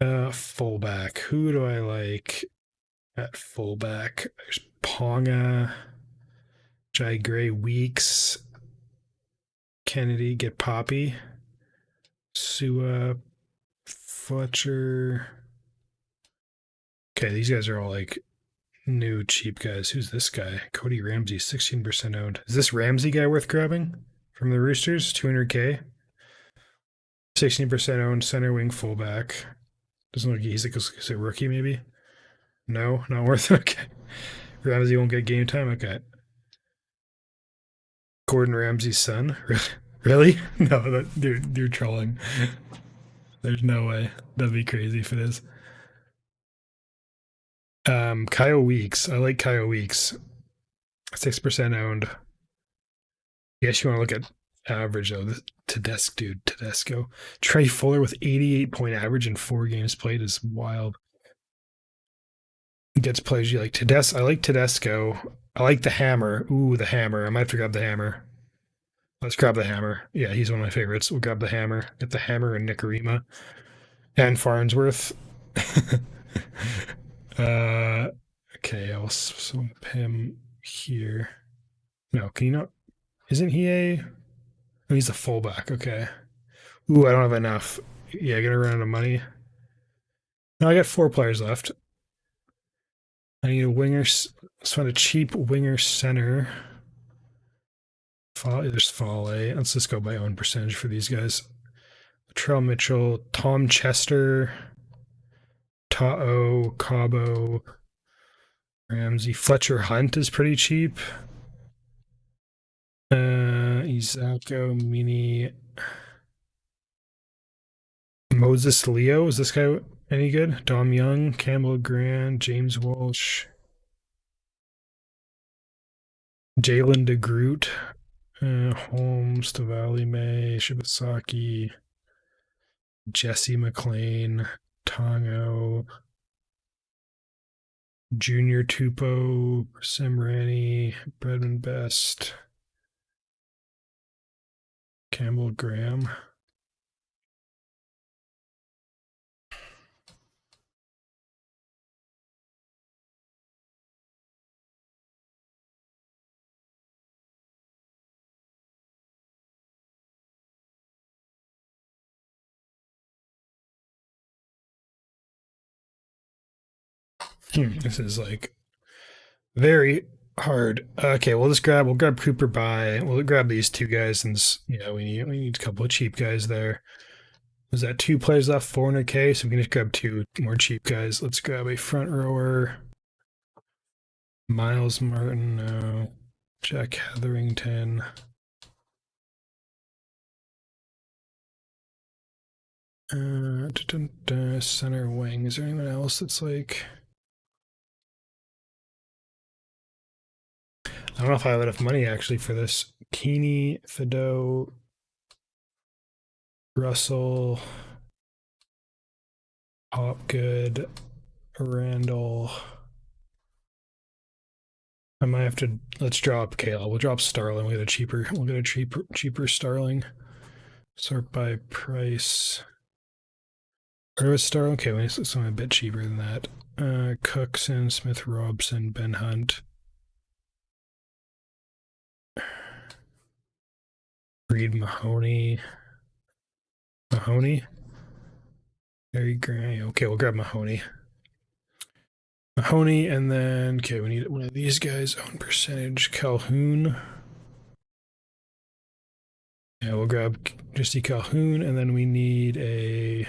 Fullback. Who do I like at fullback? There's Ponga, Jai Gray, Weeks, Kennedy, get Poppy, Sua, Fletcher. Okay, these guys are all like new cheap guys. Who's this guy? Cody Ramsey, 16% owned. Is this Ramsey guy worth grabbing from the Roosters? 200k. 16% owned, center wing fullback. Doesn't look like he's a rookie maybe. No, not worth it. Okay. Ramsey won't get game time. Okay. Gordon Ramsay's son. Really? No, you're trolling. There's no way. That'd be crazy if it is. Kyle Weeks. I like Kyle Weeks. 6% owned. Yes, you want to look at average though. Tedesco. Trey Fuller with 88-point average in 4 games played is wild. Gets plays you like Tedesco. I like Tedesco. I like the hammer. Ooh, the hammer. I might have to grab the hammer. Let's grab the hammer. Yeah, he's one of my favorites. We'll grab the hammer. Get the hammer and Nicarima. And Farnsworth. Okay, I'll swap him here. No, can you not? Isn't he a? Oh, he's a fullback. Okay. Ooh, I don't have enough. Yeah, gonna run out of money. No, I got 4 players left. I need a winger. Let's find a cheap winger center. There's Fale. Let's just go by own percentage for these guys. Trell Mitchell, Tom Chester, Ta'o, Cabo, Ramsey, Fletcher Hunt is pretty cheap. Isako, Mini, Moses Leo. Is this guy any good? Dom Young, Campbell Grant, James Walsh, Jalen DeGroot, Holmes, Tavali May, Shibasaki, Jesse McLean, Tongo, Junior Tupou, Simrani, Bredman Best, Campbell Graham. This is like very hard. Okay, we'll grab Cooper by. We'll grab these 2 guys, and yeah, we need a couple of cheap guys there. Was that 2 players left, 400k? So we can just grab 2 more cheap guys. Let's grab a front rower. Miles Martin, no. Jack Hetherington. Center wing. Is there anyone else that's like? I don't know if I have enough money actually for this. Keeney, Fido, Russell, Hopgood, Randall. I might have to. Let's drop Kale. We'll drop Starling. We'll get a cheaper Starling. Sort by price. Where was Starling? Okay, we need something a bit cheaper than that. Cookson, Smith Robson, Ben Hunt. Reed Mahoney. Harry Gray. Okay, we'll grab Mahoney. And then okay, we need one of these guys. Own percentage. Calhoun. Yeah, we'll grab Jesse Calhoun, and then we need a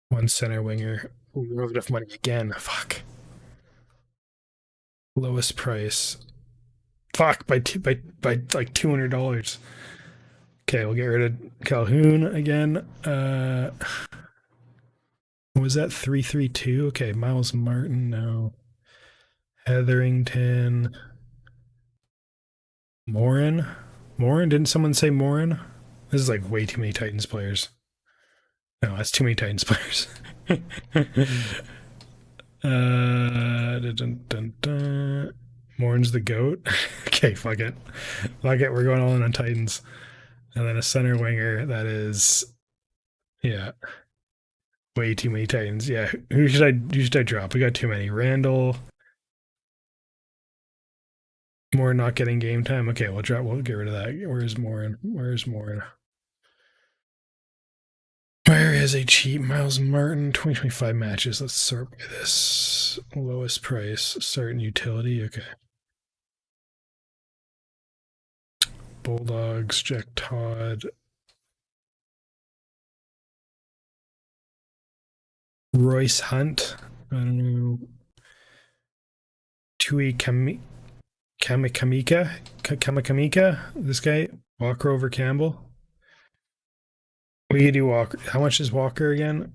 1 center winger. Ooh, we don't have enough money again. Fuck. Lowest price. Fuck, by like $200. Okay, we'll get rid of Calhoun again. Was that 332? Okay, Miles Martin, no. Hetherington. Morin? Didn't someone say Morin? This is like way too many Titans players. No, that's too many Titans players. Morin's the GOAT. Okay, fuck it. We're going all in on Titans. And then a center winger that is, yeah, way too many Titans. Yeah, who should I drop? We got too many. Randall. More not getting game time. Okay, we'll get rid of that. Where's Morin? Where is a cheap Miles Martin? 2025 matches. Let's sort by this. Lowest price. Certain utility. Okay. Bulldogs. Jack Todd. Royce Hunt. I don't know. Tui Kamikamika. This guy. Walker over Campbell. We do Walker. How much is Walker again?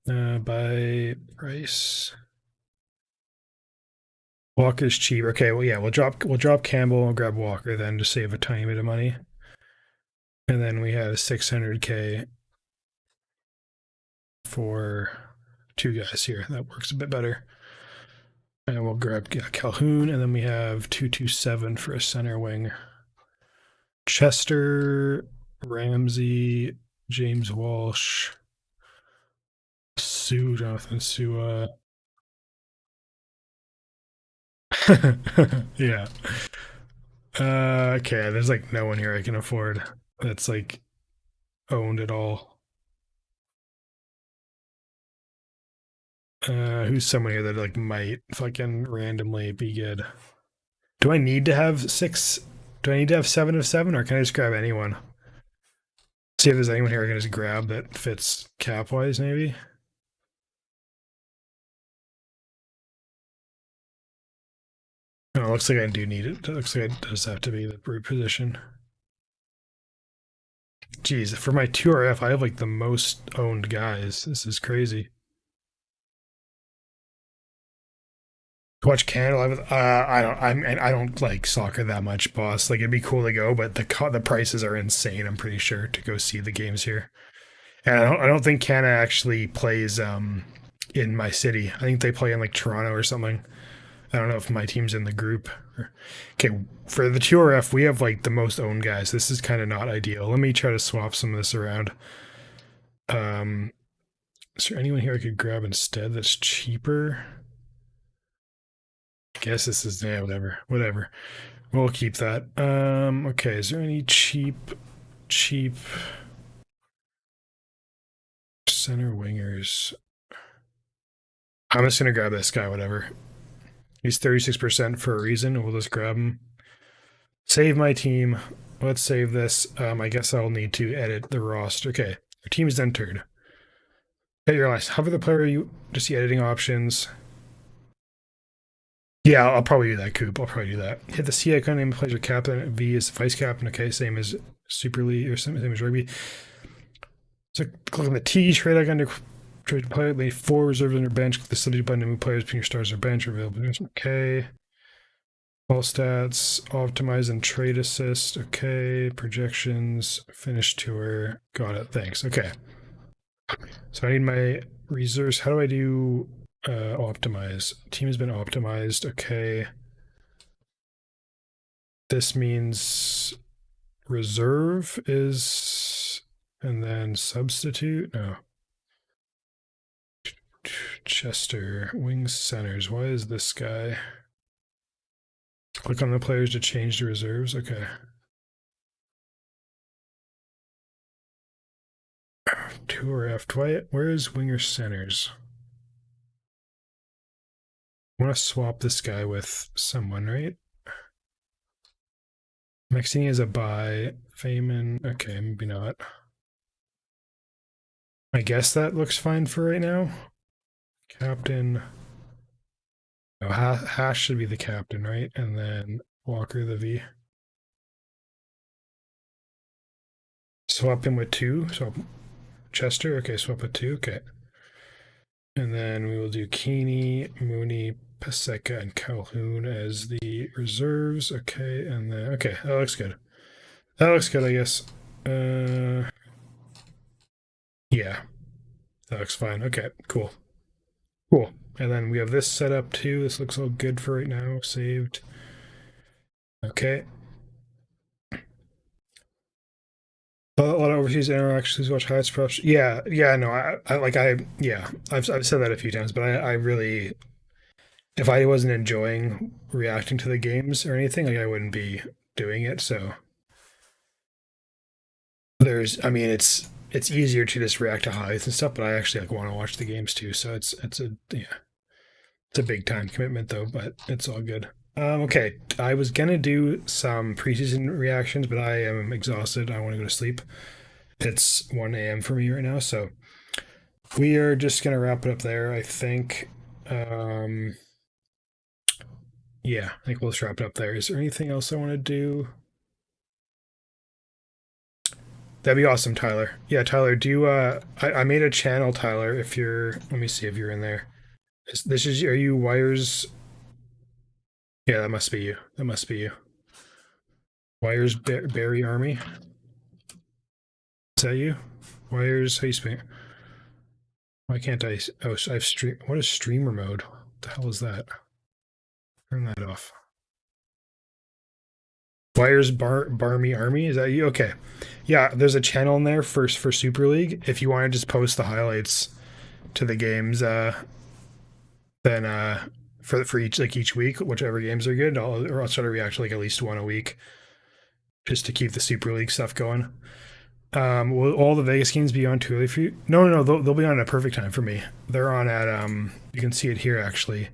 By price. Walker's cheap. Okay, well yeah, we'll drop Campbell and we'll grab Walker then to save a tiny bit of money. And then we have 600k for 2 guys here. That works a bit better. And we'll grab Calhoun, and then we have 227 for a center wing. Chester, Ramsey, James Walsh, Jonathan Sue. Yeah. Okay, there's like no one here I can afford that's like owned at all. Who's someone here that like might fucking randomly be good? Do I need to have six? Do I need to have 7 of 7, or can I just grab anyone? See if there's anyone here I can just grab that fits cap wise, maybe. Oh, it looks like I do need it. It looks like it does have to be the brute position. Jeez, for my 2RF, I have like the most owned guys. This is crazy. Watch Canada Live. I don't like soccer that much, boss. Like it'd be cool to go, but the prices are insane. I'm pretty sure to go see the games here, and I don't think Canada actually plays in my city. I think they play in like Toronto or something. I don't know if my team's in the group. Okay, for the 2RF, we have like the most owned guys. This is kind of not ideal. Let me try to swap some of this around. Is there anyone here I could grab instead that's cheaper? I guess this is whatever. We'll keep that. Okay, is there any cheap center wingers? I'm just gonna grab this guy, whatever. He's 36% for a reason. We'll just grab him. Save my team. Let's save this. I guess I'll need to edit the roster. Okay, your team is entered. Okay, your last. Hover the player you just see editing options. Yeah, I'll probably do that, Coop. I'll probably do that. Hit the C icon, name plays your captain. V is vice captain. Okay, same as Super League or same as rugby. So click on the T, trade icon to trade player. Lay 4 reserves on your bench. Click the substitute button to move players between your stars or bench. Available. Okay. All stats, optimize and trade assist. Okay. Projections, finish tour. Got it. Thanks. Okay. So I need my reserves. How do I do optimize? Team has been optimized. Okay. This means reserve is, and then substitute. No. Chester, wings, centers. Why is this guy? Click on the players to change the reserves. Okay. Tour F. Where is winger centers? I want to swap this guy with someone, right? Maxine is a buy. Feynman. Okay, maybe not. I guess that looks fine for right now. Captain. No, Hash should be the captain, right? And then Walker the V. Swap him with 2. Swap Chester. Okay, swap with 2. Okay. And then we will do Keeney, Mooney, Paseka, and Calhoun as the reserves. Okay, and then okay, that looks good. That looks good, I guess. Yeah, that looks fine. Okay, cool. Cool. And then we have this set up too. This looks all good for right now. Saved. Okay. A lot of overseas interactions. Watch highlights. Perhaps. Yeah. No. I've said that a few times, but I really, if I wasn't enjoying reacting to the games or anything, like I wouldn't be doing it. So it's easier to just react to highlights and stuff, but I actually like want to watch the games too. So it's a big time commitment though, but it's all good. Okay, I was gonna do some preseason reactions, but I am exhausted. I want to go to sleep. It's 1 a.m. for me right now, so we are just gonna wrap it up there. I think. Yeah, I think we'll just wrap it up there. Is there anything else I want to do? That'd be awesome, Tyler. Yeah, Tyler, do I made a channel, Tyler, if you're let me see if you're in there. Are you Wires? Yeah, that must be you. That must be you. Wires Berry Army. Is that you? Wires, how you spell it? Why can't I? Oh, I have stream. What is streamer mode? What the hell is that? Turn that off. Wires Barmy Army. Is that you? Okay. Yeah, there's a channel in there for Super League. If you want to just post the highlights to the games than for each week, whichever games are good. I'll try to react to like at least one a week, just to keep the Super League stuff going. Will all the Vegas games be on too early for you? No, they'll be on at a perfect time for me. They're on at you can see it here actually.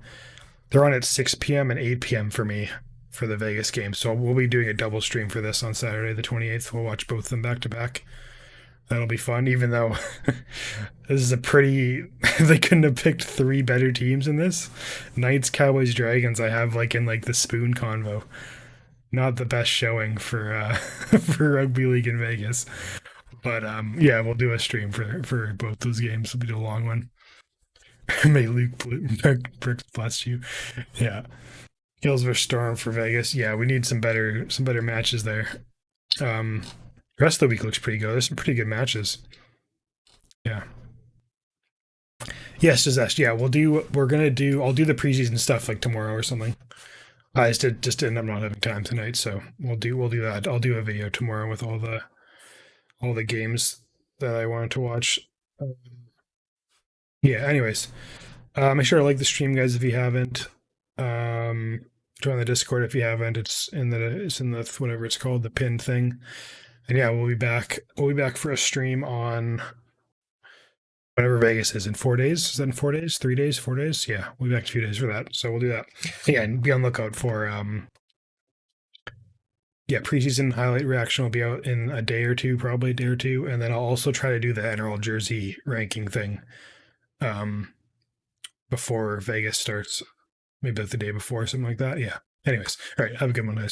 They're on at 6 p.m. and 8 p.m. for me for the Vegas game. So we'll be doing a double stream for this on Saturday the 28th. We'll watch both of them back to back. That'll be fun, even though this is a pretty... they couldn't have picked 3 better teams in this. Knights, Cowboys, Dragons, I have like in like the spoon convo. Not the best showing for for rugby league in Vegas. But yeah, we'll do a stream for both those games. We'll do a long one. May Luke Brooks bless you. Yeah. Hills vs Storm for Vegas. Yeah, we need some better matches there. The rest of the week looks pretty good. There's some pretty good matches. Yeah. Yes, Dizesh. Yeah, I'll do the preseason stuff like tomorrow or something. I just ended up not having time tonight, so we'll do that. I'll do a video tomorrow with all the games that I wanted to watch. Yeah, anyways. Make sure to like the stream, guys, if you haven't. Join the Discord if you haven't. It's in the whatever it's called, the pinned thing. And yeah, we'll be back for a stream on whatever Vegas is in 4 days. Is that in 4 days? 3 days? 4 days? Yeah, we'll be back in a few days for that. So we'll do that. Yeah, and be on the lookout for preseason highlight reaction will be out in a day or two, probably a day or two, and then I'll also try to do the NRL jersey ranking thing before Vegas starts, maybe like the day before, something like that. Yeah. Anyways, all right, have a good one, guys.